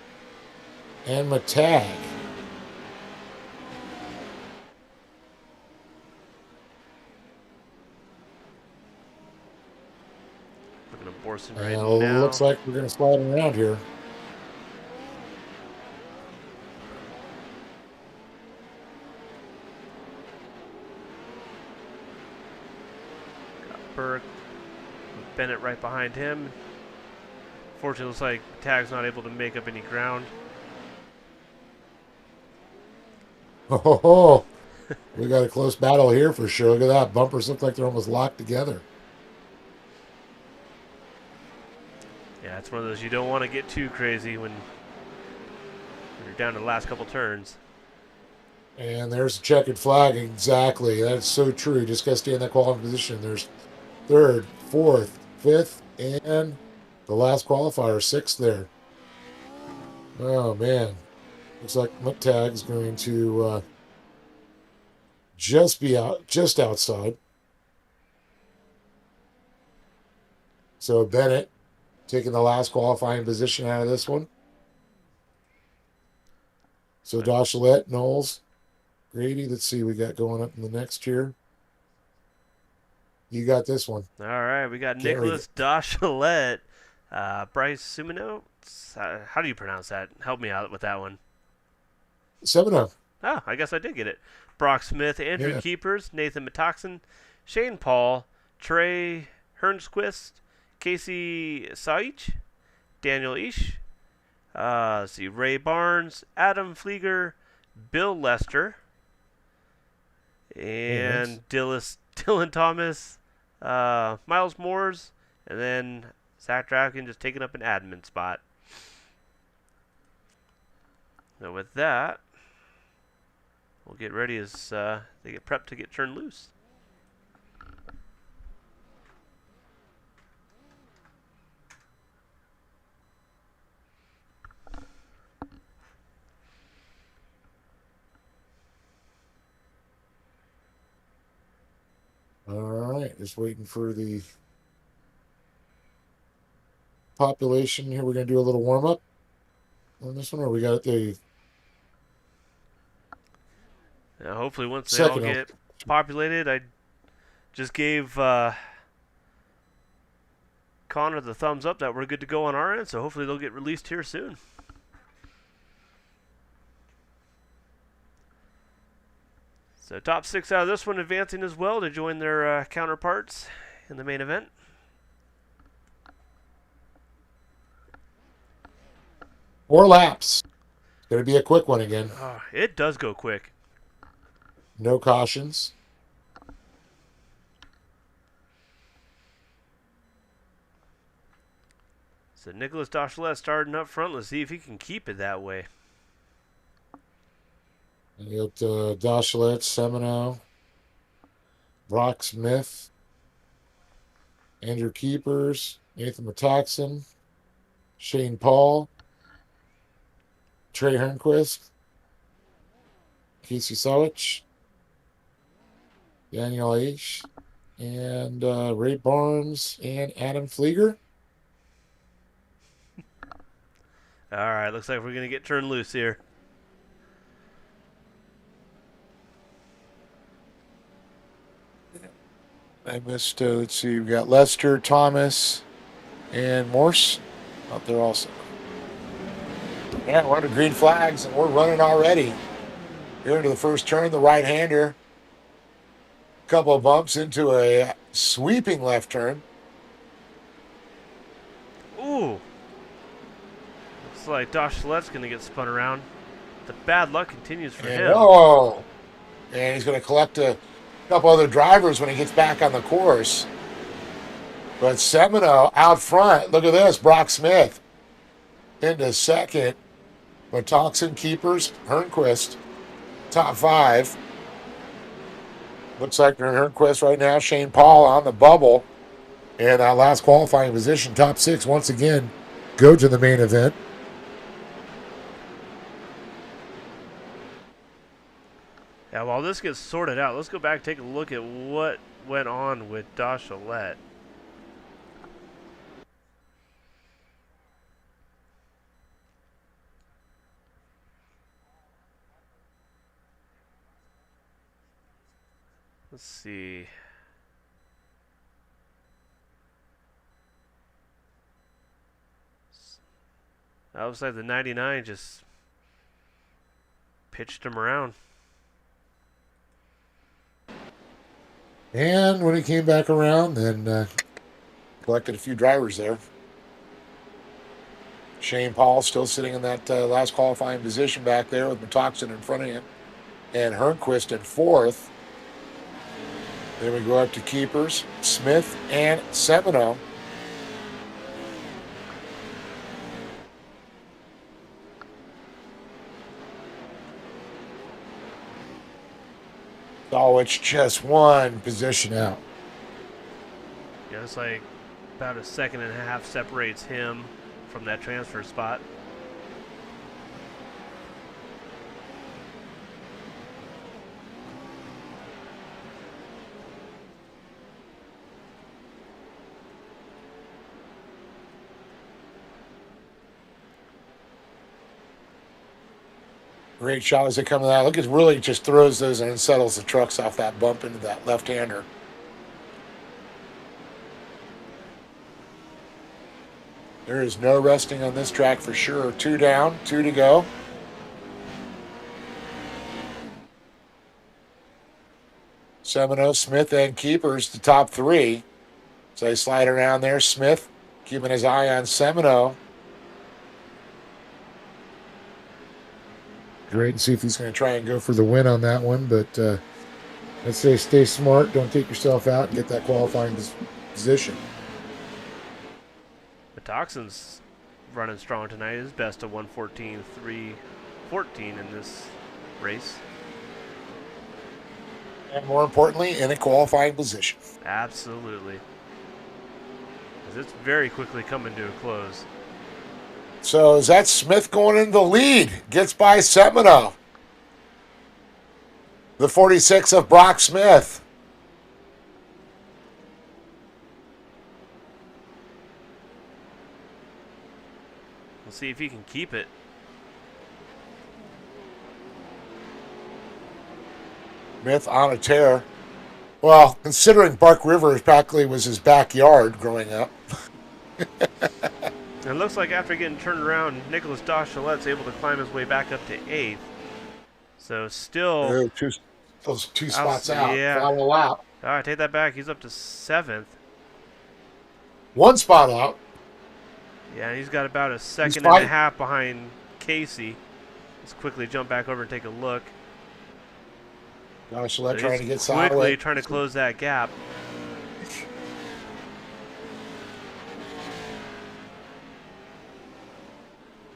and Matag. Forcing And right it now. looks like we're going to slide around here. Burke, Bennett right behind him. Fortunately, looks like Tag's not able to make up any ground. Oh, we got a close battle here for sure. Look at that. Bumpers look like they're almost locked together. Yeah, it's one of those you don't want to get too crazy when you're down to the last couple turns. And there's a checkered flag. Exactly. That's so true. Just got to stay in that qualifying position. There's third, fourth, fifth, and the last qualifier, sixth there. Oh, man. Looks like Tag's going to just outside. So Bennett taking the last qualifying position out of this one. So Doshalet, Knowles, Grady. Let's see, we got going up in the next here. You got this one. All right, we got Can't read Nicholas Doshalet, Bryce Sumino. How do you pronounce that? Help me out with that one. 7-0. Oh, I guess I did get it. Brock Smith, Andrew Yeah. Keepers, Nathan Metoxen, Shane Paul, Trey Hernquist, Casey Saich, Daniel Ish, let's see, Ray Barnes, Adam Flieger, Bill Lester, and Dylan Thomas, Miles Moores, and then Zach Draken just taking up an admin spot. So with that, we'll get ready as they get prepped to get turned loose. All right, just waiting for the population here. We're going to do a little warm up on this one, or we got the Now, hopefully, once they all second. get populated, I just gave Connor the thumbs up that we're good to go on our end, so hopefully they'll get released here soon. So top 6 out of this one advancing as well to join their counterparts in the main event. Four laps. Going to be a quick one again. It does go quick. No cautions. So Nicholas Doshalet starting up front. Let's see if he can keep it that way. And you got Doshalet, Semino, Brock Smith, Andrew Keepers, Nathan Metoxen, Shane Paul, Trey Hernquist, Casey Sawich, Daniel H., and Ray Barnes and Adam Flieger. All right, looks like we're going to get turned loose here. I missed, let's see, we got Lester, Thomas, and Morse out there also. Yeah, we're under green flags, and we're running already. Here into the first turn, the right-hander. Couple of bumps into a sweeping left turn. Ooh. Looks like Doshalet's going to get spun around. The bad luck continues for him. Oh! And he's going to collect a couple other drivers when he gets back on the course. But Semino out front. Look at this. Brock Smith into second. But Toxin, Keepers, Hernquist, top 5. Looks like they're in Hernquist right now. Shane Paul on the bubble. And that last qualifying position, top 6, once again, go to the main event. Yeah, while this gets sorted out, let's go back and take a look at what went on with Doshalet. Let's see. Outside the 99 just pitched him around. And when he came back around, then collected a few drivers there. Shane Paul still sitting in that last qualifying position back there with Metoxen in front of him. And Hernquist in fourth. Then we go up to keepers, Smith and Semino. Oh, it's just one position out. Yeah, it's like about a second and a half separates him from that transfer spot. Great shot as they come to that. Look, it really just throws those and unsettles the trucks off that bump into that left-hander. There is no resting on this track for sure. 2 down, 2 to go. Semino, Smith, and keepers, the top 3. So they slide around there. Smith keeping his eye on Semino. Great, and see if he's going to try and go for the win on that one. But let's say stay smart. Don't take yourself out and get that qualifying position. Metoxen's running strong tonight. His best of 1:14.314 in this race. And more importantly, in a qualifying position. Absolutely. 'Cause it's very quickly coming to a close. So is that Smith going into the lead? Gets by Semino. The 46 of Brock Smith. We'll see if he can keep it. Smith on a tear. Well, considering Bark River practically was his backyard growing up. It looks like after getting turned around, Nicholas Dachalette's able to climb his way back up to 8th. So still... those two spots out. Yeah. Final lap. All right, take that back. He's up to 7th. 1 spot out. Yeah, he's got about a second and a half behind Casey. Let's quickly jump back over and take a look. Dachalette trying to get quickly sideways. trying to close that gap.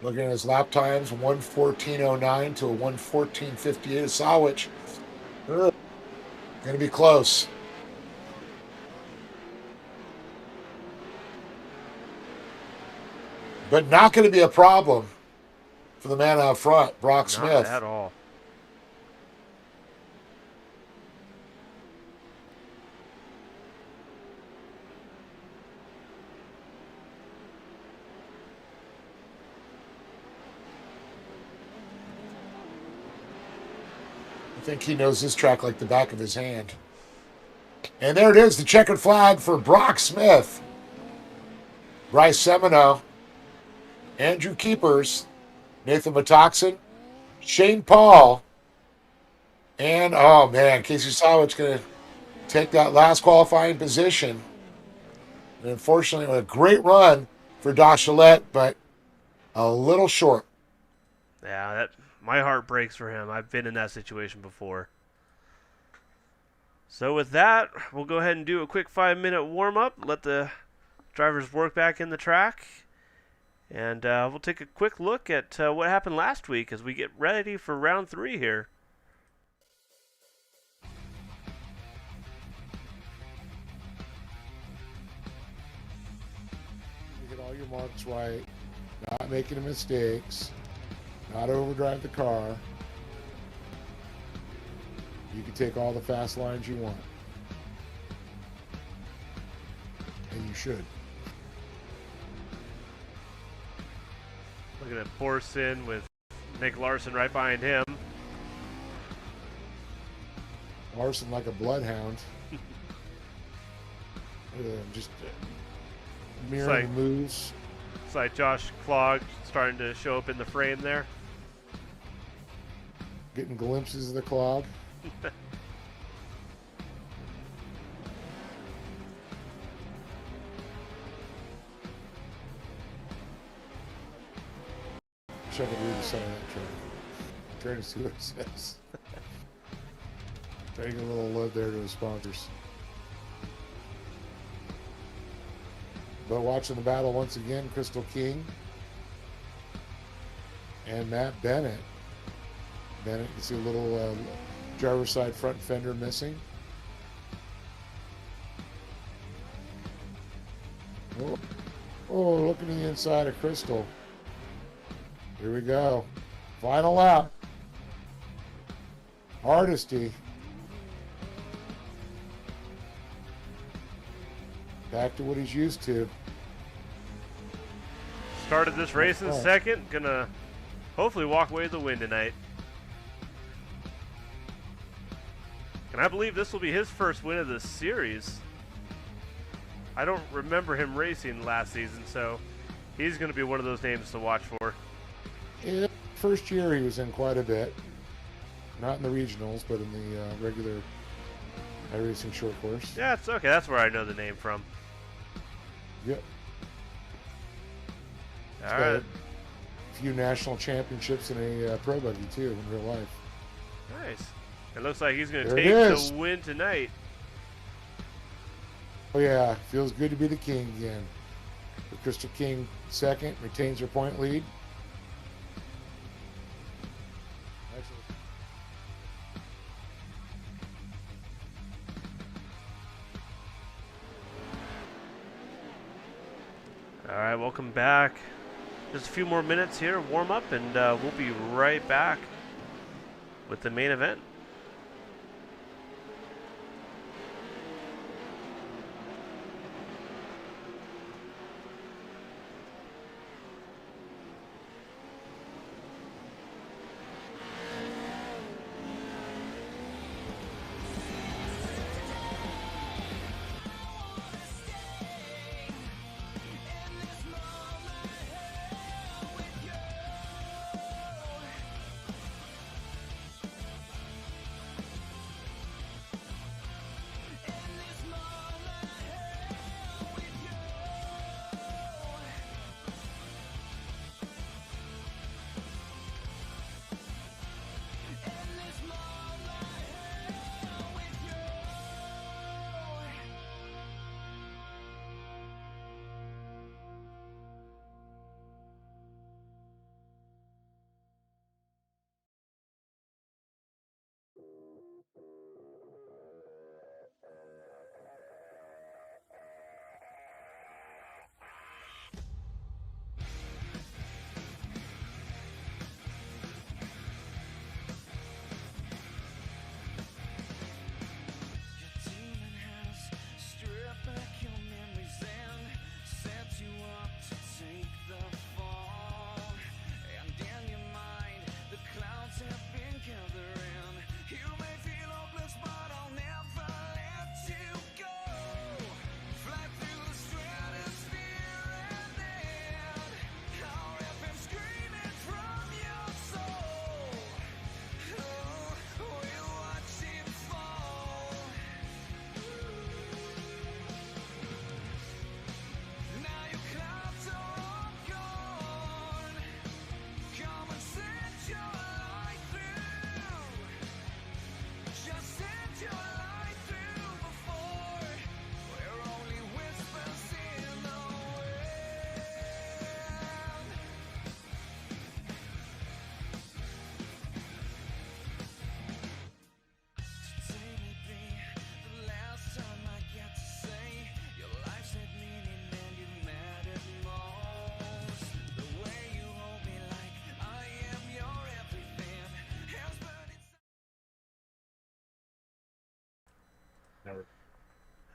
Looking at his lap times, 1:14.09 to a 1:14.58 of Sawich. Going to be close. But not going to be a problem for the man out front, Brock Smith. Not at all. I think he knows this track like the back of his hand. And there it is, the checkered flag for Brock Smith. Bryce Semino, Andrew Keepers, Nathan Metoxen, Shane Paul, and, oh man, Casey Sawich going to take that last qualifying position. And unfortunately, a great run for Dachalette, but a little short. Yeah, my heart breaks for him. I've been in that situation before. So with that, we'll go ahead and do a quick 5-minute warm-up. Let the drivers work back in the track. And we'll take a quick look at what happened last week as we get ready for round 3 here. You get all your marks right, not making mistakes, not overdrive the car. You can take all the fast lines you want. And you should. Look at that Borson with Nick Larson right behind him. Larson like a bloodhound. Look at him, just mirroring the moves. Looks like Josh Clog starting to show up in the frame there. Getting glimpses of the clog. Wish I could read the side of that train. Trying to see what it says. Trying to get a little love there to the sponsors. But watching the battle once again, Crystal King and Matt Bennett. Bennett, you see a little driver's side front fender missing. Oh, look at the inside of Crystal. Here we go. Final lap. Hardesty. Back to what he's used to. Started this race in second. Gonna hopefully walk away with the win tonight. And I believe this will be his first win of the series. I don't remember him racing last season, so he's going to be one of those names to watch for. Yeah, first year he was in quite a bit. Not in the regionals, but in the regular iRacing short course. Yeah, it's okay. That's where I know the name from. Yep. All right. A few national championships and a pro buggy, too, in real life. Nice. It looks like he's going to There take it is. the win tonight. Oh, yeah. Feels good to be the king again. With Crystal King second, retains her point lead. Excellent. All right, welcome back. Just a few more minutes here, warm up, and we'll be right back with the main event.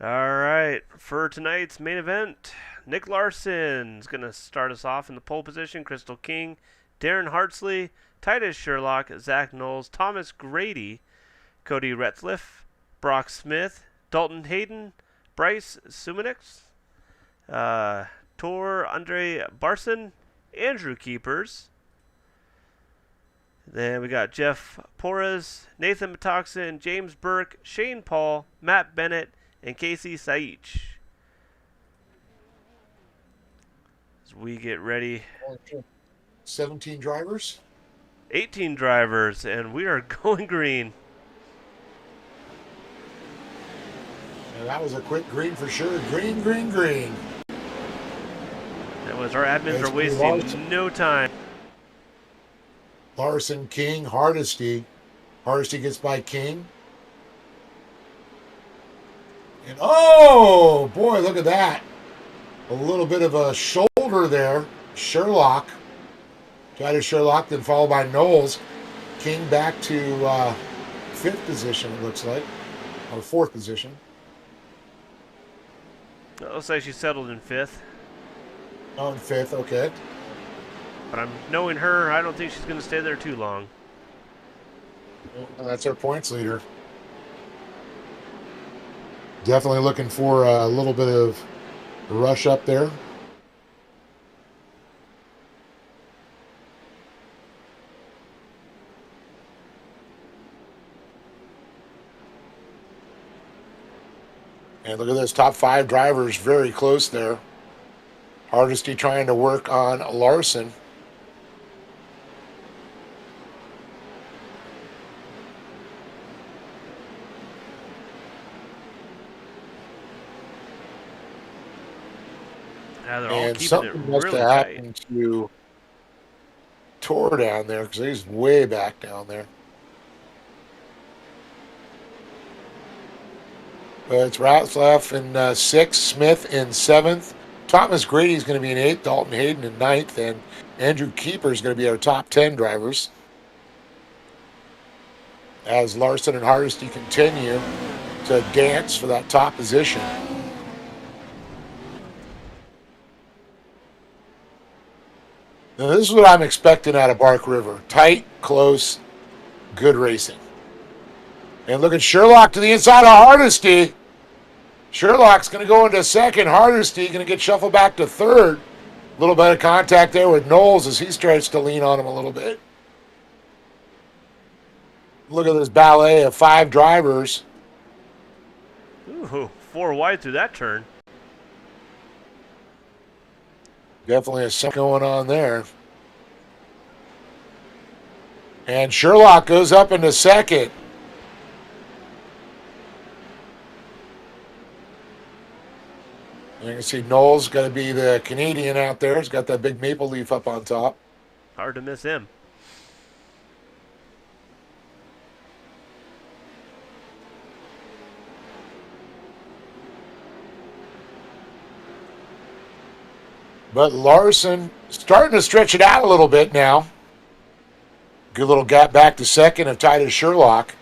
All right, for tonight's main event, Nick Larson's going to start us off in the pole position. Crystal King, Darren Hartsley, Titus Sherlock, Zach Knowles, Thomas Grady, Cody Retzliff, Brock Smith, Dalton Hayden, Bryce Suminix, Tor, Andre Barson, Andrew Keepers. Then we got Jeff Porras, Nathan Metoxen, James Burke, Shane Paul, Matt Bennett, and Casey Saich. As we get ready, 17 drivers. 18 drivers, and we are going green. And that was a quick green for sure. Green, green, green. That was our admins It's are wasting no time. Larson, King, Hardesty. Hardesty gets by King. And oh, boy, look at that. A little bit of a shoulder there. Sherlock. Titus Sherlock, then followed by Knowles. King back to fifth position, it looks like. Or fourth position. It looks like she settled in fifth. Oh, in fifth, okay. But I'm knowing her, I don't think she's going to stay there too long. Well, that's our points leader. Definitely looking for a little bit of rush up there. And look at those top 5 drivers very close there. Hardesty trying to work on Larson. Yeah, they're all And keeping it something must really have tight. happened to Tor down there because he's way back down there. It's Ratzlaff in 6th, Smith in 7th. Thomas Grady's going to be in 8th, Dalton Hayden in 9th, and Andrew Keeper is going to be our top 10 drivers. As Larson and Hardesty continue to dance for that top position. Now, this is what I'm expecting out of Bark River. Tight, close, good racing. And look at Sherlock to the inside of Hardesty. Sherlock's going to go into second. Hardesty going to get shuffled back to third. A little bit of contact there with Knowles as he starts to lean on him a little bit. Look at this ballet of 5 drivers. Ooh, 4 wide through that turn. Definitely a something going on there. And Sherlock goes up into second. You can see Knowles going to be the Canadian out there. He's got that big maple leaf up on top. Hard to miss him. But Larson starting to stretch it out a little bit now. Good little gap back to second of Titus Sherlock.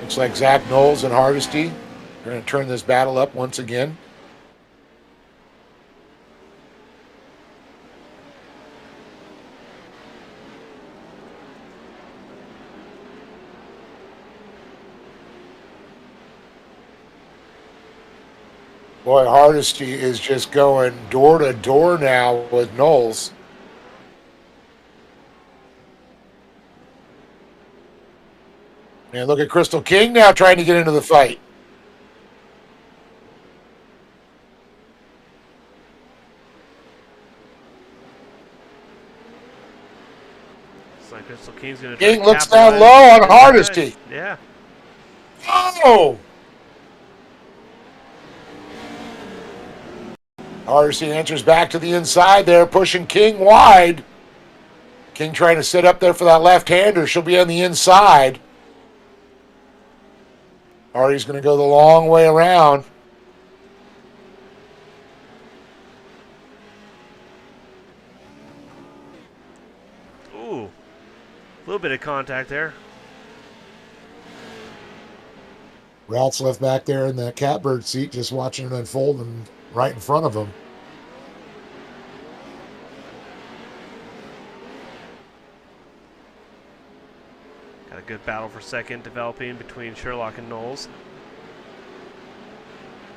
Looks like Zach Knowles and Hardesty are going to turn this battle up once again. Boy, Hardesty is just going door to door now with Knowles. And look at Crystal King now trying to get into the fight. Looks like Crystal King's going to King looks down low on Hardesty. Yeah. Oh! Hardesty enters back to the inside there, pushing King wide. King trying to sit up there for that left-hander. She'll be on the inside. Hardy's going to go the long way around. Ooh. A little bit of contact there. Ralph's left back there in the catbird seat just watching it unfold and right in front of him. Got a good battle for second developing between Sherlock and Knowles.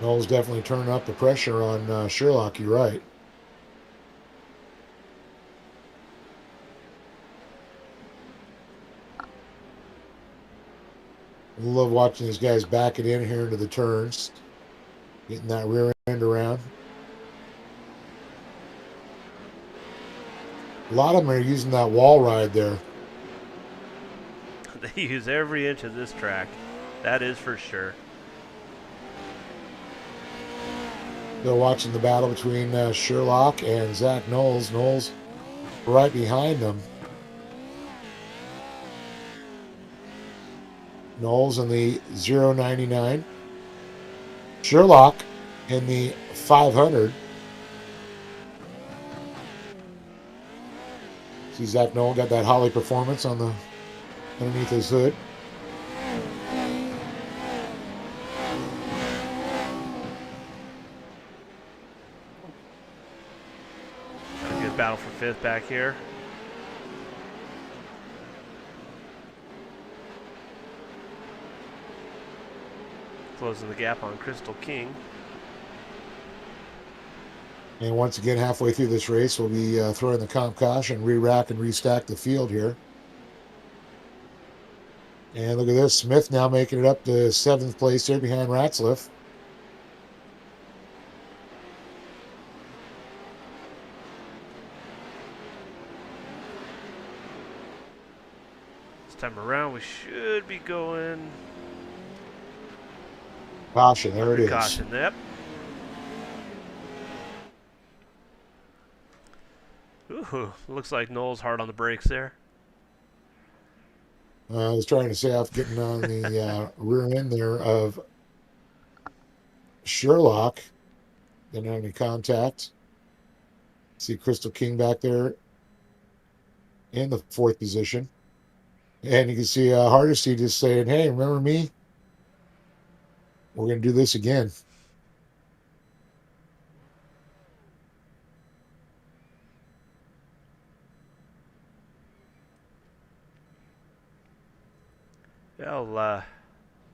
Knowles definitely turning up the pressure on Sherlock. You're right. I love watching these guys back it in here into the turns, getting that rear end around. A lot of them are using that wall ride there. They use every inch of this track. That is for sure. Still watching the battle between Sherlock and Zach Knowles. Knowles right behind them. Knowles in the 099. Sherlock in the 500. See Zach Knowles got that Holly performance on the underneath his hood. A good battle for fifth back here. Closing the gap on Crystal King. And once again, halfway through this race, we'll be throwing the comp caution, re-rack and restack the field here. And look at this, Smith now making it up to 7th place there behind Ratzliff. This time around, we should be going. Caution, there it is. Caution, yep. Ooh, looks like Knowles hard on the brakes there. I was trying to say off getting on the rear end there of Sherlock. Didn't have any contact. See Crystal King back there in the 4th position. And you can see Hardesty just saying, hey, remember me? We're going to do this again. Well,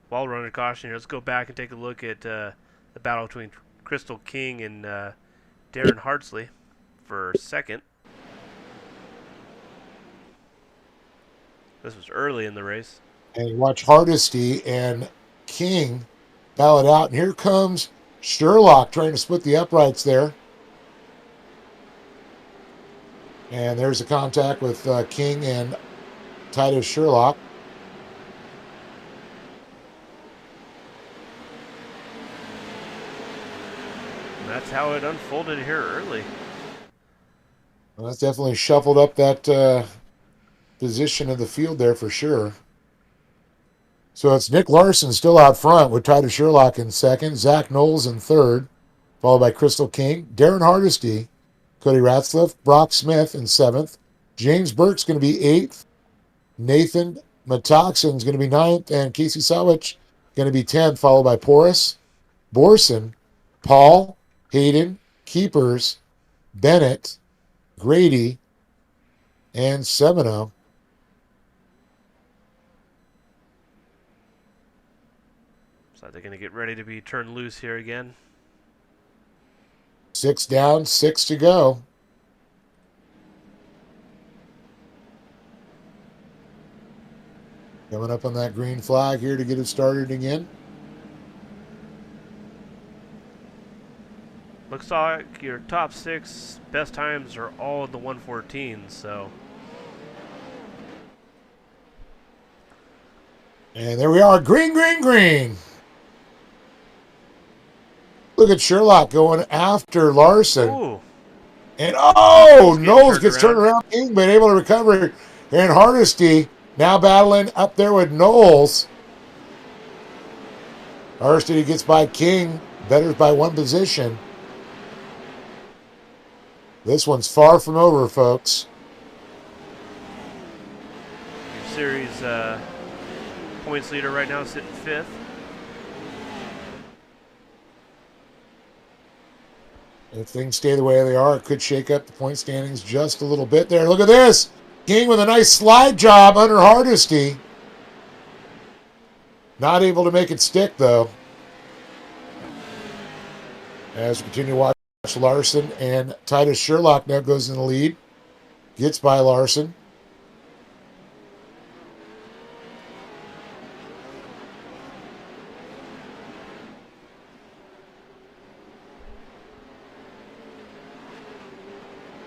while we're under caution here, let's go back and take a look at the battle between Crystal King and Darren Hardsley for second. This was early in the race. And you watch Hardesty and King battle it out. And here comes Sherlock trying to split the uprights there. And there's a contact with King and Titus Sherlock. And that's how it unfolded here early. Well, that's definitely shuffled up that position of the field there for sure. So it's Nick Larson still out front with Titus Sherlock in 2nd, Zach Knowles in 3rd, followed by Crystal King, Darren Hardesty, Cody Ratzliff, Brock Smith in 7th, James Burke's going to be 8th, Nathan Metoxen's going to be 9th, and Casey Sawich going to be 10th, followed by Porras, Borson, Paul, Hayden, Keepers, Bennett, Grady, and Semino. So they're going to get ready to be turned loose here again. 6 down, 6 to go. Coming up on that green flag here to get it started again. Looks like your top 6 best times are all in the 114s, so. And there we are, green, green, green. Look at Sherlock going after Larson. Ooh. And Knowles gets turned around. King been able to recover. And Hardesty now battling up there with Knowles. Hardesty gets by King, betters by 1 position. This one's far from over, folks. Your series points leader right now sitting 5th. If things stay the way they are, it could shake up the point standings just a little bit there. Look at this. King with a nice slide job under Hardesty. Not able to make it stick, though. As we continue to watch Larson, and Titus Sherlock now goes in the lead. Gets by Larson.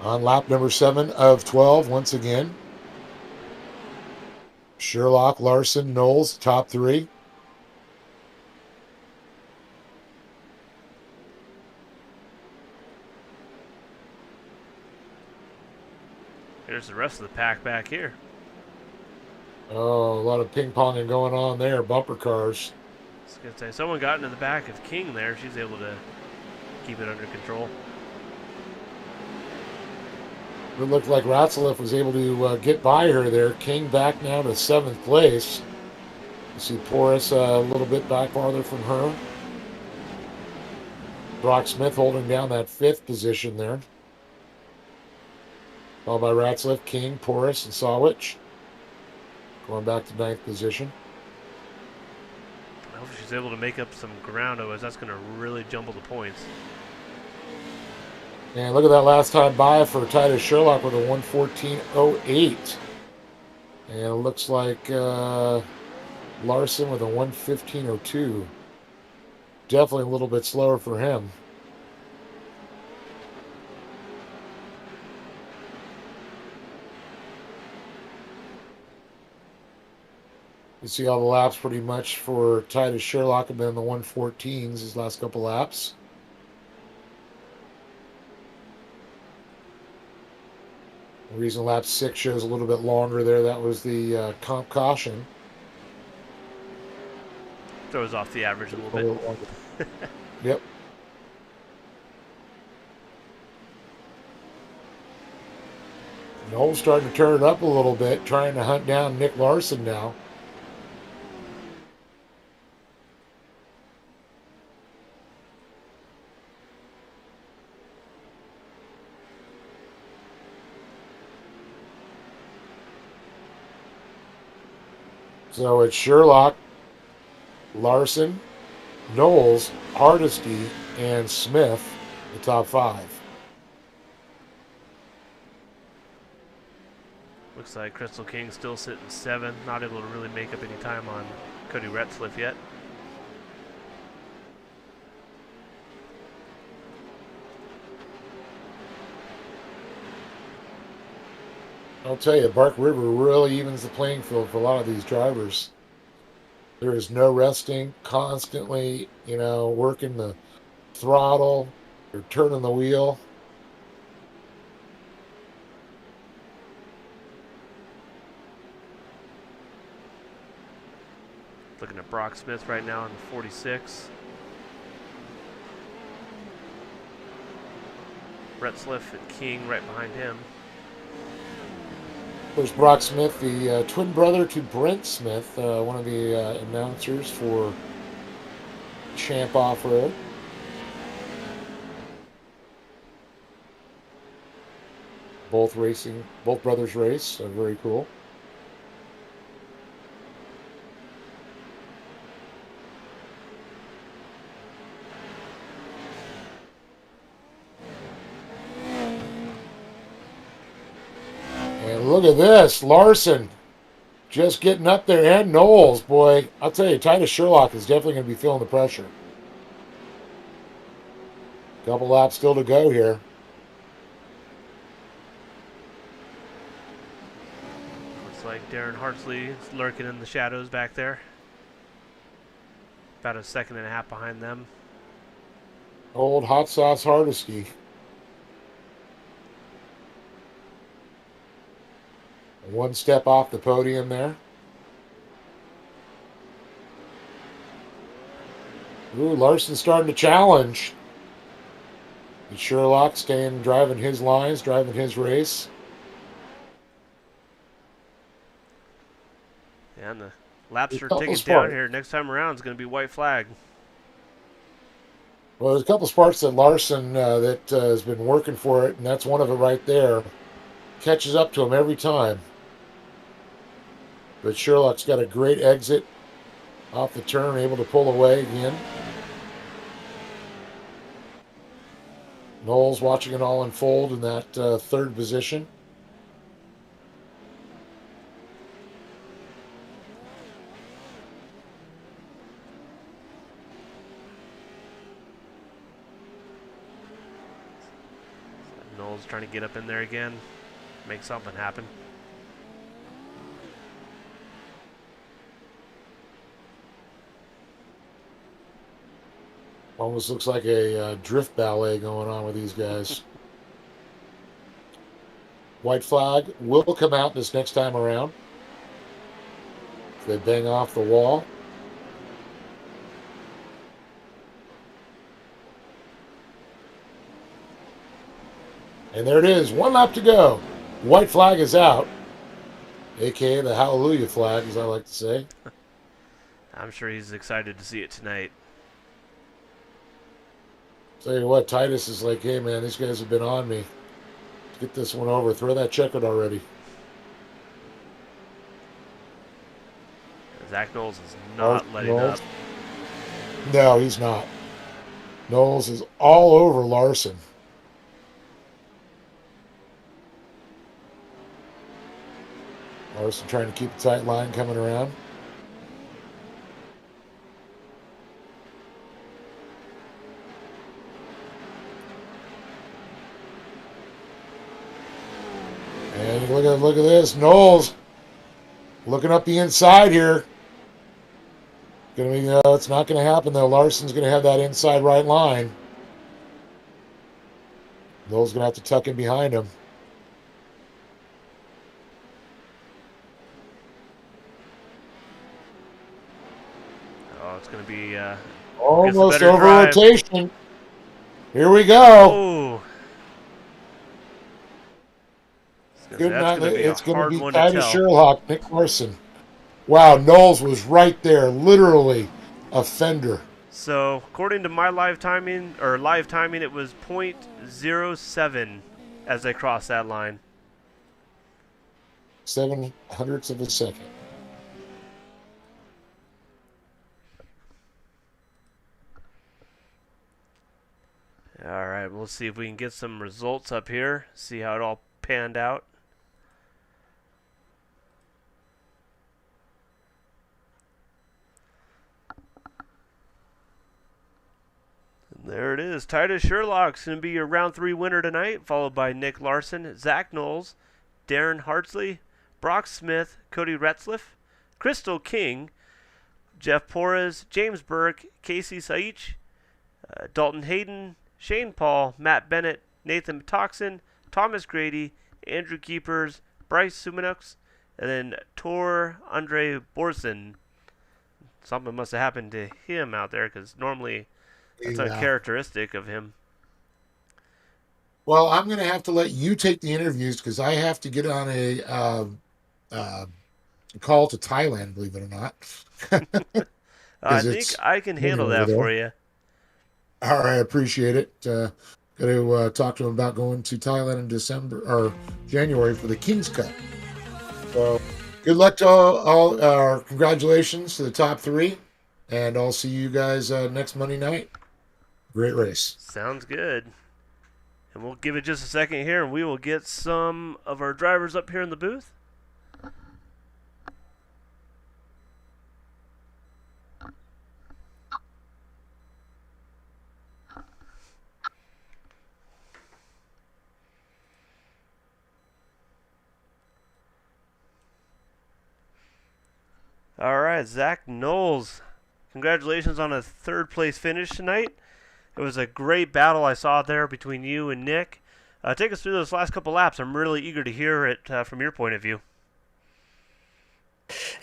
On lap number 7 of 12, once again. Sherlock, Larson, Knowles, top 3. Here's the rest of the pack back here. Oh, a lot of ping-ponging going on there. Bumper cars. I was going to say, someone got into the back of King there. She's able to keep it under control. It looked like Ratzliff was able to get by her there. King back now to 7th place. You see Porras a little bit back farther from her. Brock Smith holding down that 5th position there. Followed by Ratzliff, King, Porras, and Sawich. Going back to 9th position. I hope she's able to make up some ground, otherwise that's going to really jumble the points. And look at that last time by for Titus Sherlock with a 1:14.08. And it looks like Larson with a 1:15.02. Definitely a little bit slower for him. You see all the laps pretty much for Titus Sherlock have been in the 1:14s his last couple laps. The reason lap 6 shows a little bit longer there, that was the comp caution. Throws off the average a little bit. Yep. Knowles starting to turn it up a little bit, trying to hunt down Nick Larson now. So it's Sherlock, Larson, Knowles, Hardesty, and Smith, the top 5. Looks like Crystal King still sitting 7, not able to really make up any time on Cody Retzliff yet. I'll tell you, Bark River really evens the playing field for a lot of these drivers. There is no resting, constantly, working the throttle, you're turning the wheel. Looking at Brock Smith right now in the 46. Retzliff and King right behind him. There's Brock Smith, the twin brother to Brent Smith, one of the announcers for Champ Off-Road. Both brothers race, very cool. Look at this, Larson just getting up there, and Knowles, boy, I'll tell you, Titus Sherlock is definitely going to be feeling the pressure. Couple laps still to go here. Looks like Darren Hartsley is lurking in the shadows back there. About a 1.5 seconds behind them. Old hot sauce Hardesty. One step off the podium there. Ooh, Larson starting to challenge. And Sherlock driving his lines, driving his race. Yeah, and the laps are ticking down here. Next time around is going to be white flag. Well, there's a couple spots that Larson that has been working for it, and that's one of it right there. Catches up to him every time. But Sherlock's got a great exit off the turn, able to pull away again. Knowles watching it all unfold in that third position. Knowles trying to get up in there again, make something happen. Almost looks like a drift ballet going on with these guys. White flag will come out this next time around. They bang off the wall. And there it is. 1 lap to go. White flag is out. AKA the hallelujah flag, as I like to say. I'm sure he's excited to see it tonight. Tell you what, Titus is like, hey man, these guys have been on me. Let's get this one over. Throw that checkered already. Zach Knowles is not letting Knowles. up. No, he's not. Knowles is all over Larson. Larson trying to keep a tight line coming around. And look at this. Knowles looking up the inside here. Gonna be it's not gonna happen though. Larson's gonna have that inside right line. Knowles gonna have to tuck in behind him. Oh, it's going to be Almost over drive. rotation. Here we go. Oh. Good night. It's going to be one Titus to tell. Sherlock, Nick Larson. Wow, Knowles was right there, literally a fender. So, according to my live timing, it was 0.07 as they crossed that line. 0.07 of a second. All right, we'll see if we can get some results up here, see how it all panned out. And there it is. Titus Sherlock's going to be your round 3 winner tonight, followed by Nick Larson, Zach Knowles, Darren Hartsley, Brock Smith, Cody Retzliff, Crystal King, Jeff Porras, James Burke, Casey Saich, Dalton Hayden, Shane Paul, Matt Bennett, Nathan Toxin, Thomas Grady, Andrew Keepers, Bryce Suminux, and then Tor Andre Borson. Something must have happened to him out there because normally that's uncharacteristic of him. Well, I'm going to have to let you take the interviews because I have to get on a call to Thailand, believe it or not. I think I can handle that for you. All right, I appreciate it. Got to talk to him about going to Thailand in December or January for the King's Cup. So, good luck to all. Congratulations to the top 3, and I'll see you guys next Monday night. Great race. Sounds good. And we'll give it just a second here, and we will get some of our drivers up here in the booth. All right, Zach Knowles, congratulations on a 3rd place finish tonight. It was a great battle I saw there between you and Nick. Take us through those last couple laps. I'm really eager to hear it from your point of view.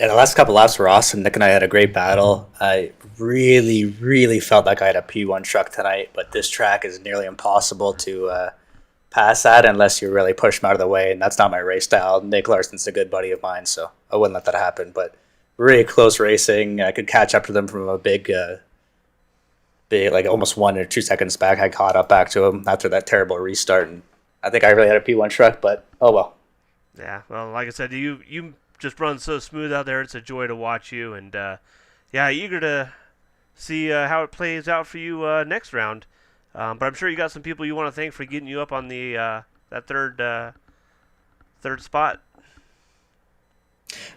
Yeah, the last couple laps were awesome. Nick and I had a great battle. I really, really felt like I had a P1 truck tonight, but this track is nearly impossible to pass that unless you really push him out of the way, and that's not my race style. Nick Larson's a good buddy of mine, so I wouldn't let that happen. But really close racing. I could catch up to them from a big, like almost 1 or 2 seconds back. I caught up back to him after that terrible restart, and I think I really had a P1 truck, but oh well. Yeah, well, like I said, you just run so smooth out there. It's a joy to watch you, and yeah, eager to see how it plays out for you next round. But I'm sure you got some people you want to thank for getting you up on the that third spot.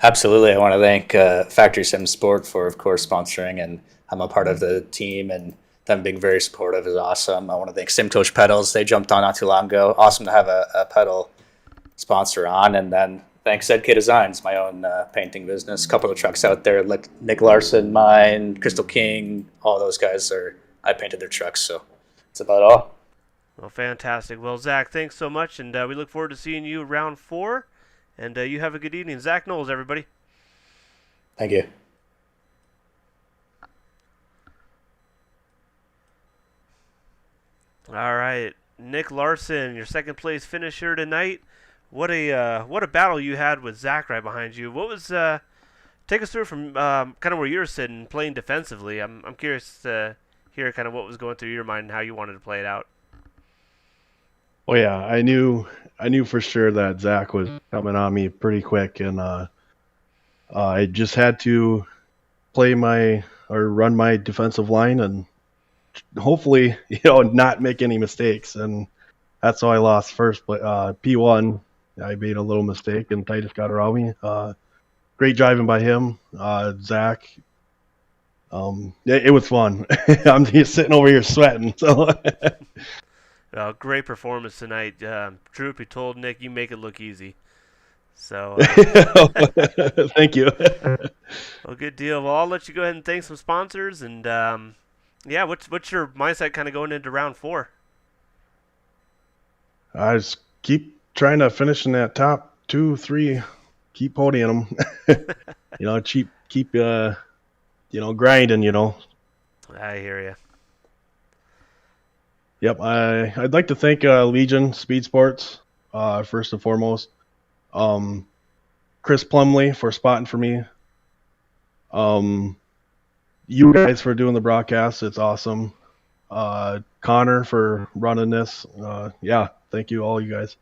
Absolutely. I want to thank Factory Sim Sport for, of course, sponsoring, and I'm a part of the team, and them being very supportive is awesome. I want to thank Sim Coach Pedals. They jumped on not too long ago. Awesome to have a pedal sponsor on. And then thanks ZK Designs, my own painting business. A couple of trucks out there, like Nick Larson, mine, Crystal King, all those guys I painted their trucks. So that's about all. Well, fantastic. Well, Zach, thanks so much, and we look forward to seeing you round 4. And you have a good evening. Zach Knowles, everybody. Thank you. All right, Nick Larson, your second place finisher tonight. What a battle you had with Zach right behind you. What was take us through from kind of where you're sitting, playing defensively. I'm curious to hear kind of what was going through your mind and how you wanted to play it out. Well, yeah, I knew for sure that Zach was coming on me pretty quick, and I just had to run my defensive line and hopefully, not make any mistakes. And that's how I lost first. But P1, I made a little mistake, and Titus got around me. Great driving by him, Zach. It was fun. I'm just sitting over here sweating. So. Great performance tonight. Truth be told, Nick, you make it look easy. So, thank you. Well, good deal. Well, I'll let you go ahead and thank some sponsors. And yeah, what's your mindset kind of going into round 4? I just keep trying to finish in that top 2, 3. Keep podium them. Keep grinding. I hear you. Yep, I'd like to thank Legion Speed Sports, first and foremost. Chris Plumley for spotting for me. You guys for doing the broadcast. It's awesome. Connor for running this. Yeah, thank you, all you guys.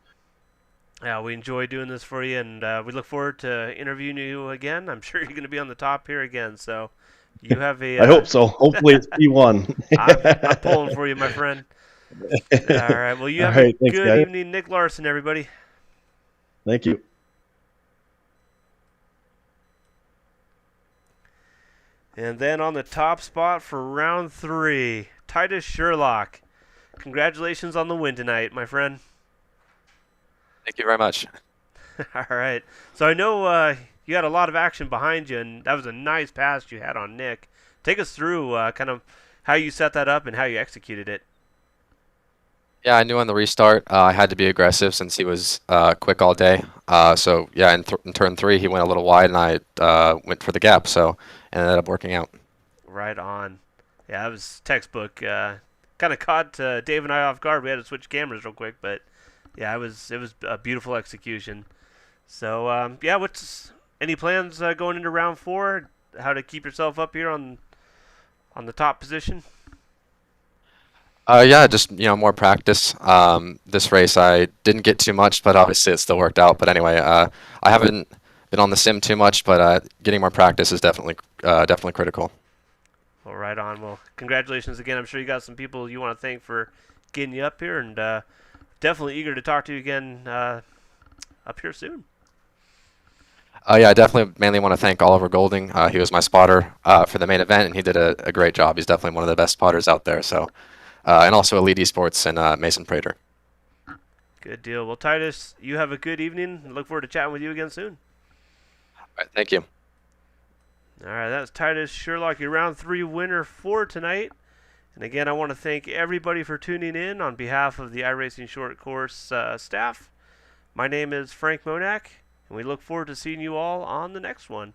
Yeah, we enjoy doing this for you, and we look forward to interviewing you again. I'm sure you're going to be on the top here again, so you have a... I hope so. Hopefully it's P1. I'm pulling for you, my friend. All right. Well, you have a good evening, Nick Larson, everybody. Thank you. And then on the top spot for round 3, Titus Sherlock. Congratulations on the win tonight, my friend. Thank you very much. All right. So I know you had a lot of action behind you, and that was a nice pass you had on Nick. Take us through kind of how you set that up and how you executed it. Yeah, I knew on the restart I had to be aggressive since he was quick all day. So yeah, in turn 3 he went a little wide and I went for the gap. So it ended up working out. Right on. Yeah, that was textbook. Kind of caught Dave and I off guard. We had to switch cameras real quick, but yeah, it was a beautiful execution. So yeah, what's any plans going into round 4? How to keep yourself up here on the top position? Yeah, just more practice. This race I didn't get too much, but obviously it still worked out. But anyway, I haven't been on the sim too much, but getting more practice is definitely critical. Well, right on. Well, congratulations again. I'm sure you got some people you want to thank for getting you up here, and definitely eager to talk to you again up here soon. Yeah, I definitely mainly want to thank Oliver Golding. He was my spotter for the main event, and he did a great job. He's definitely one of the best spotters out there. So. And also Elite Esports and Mason Prater. Good deal. Well, Titus, you have a good evening. Look forward to chatting with you again soon. All right, thank you. All right, that's Titus Sherlock, your round 3 winner for tonight. And again, I want to thank everybody for tuning in on behalf of the iRacing Short Course staff. My name is Frank Monak, and we look forward to seeing you all on the next one.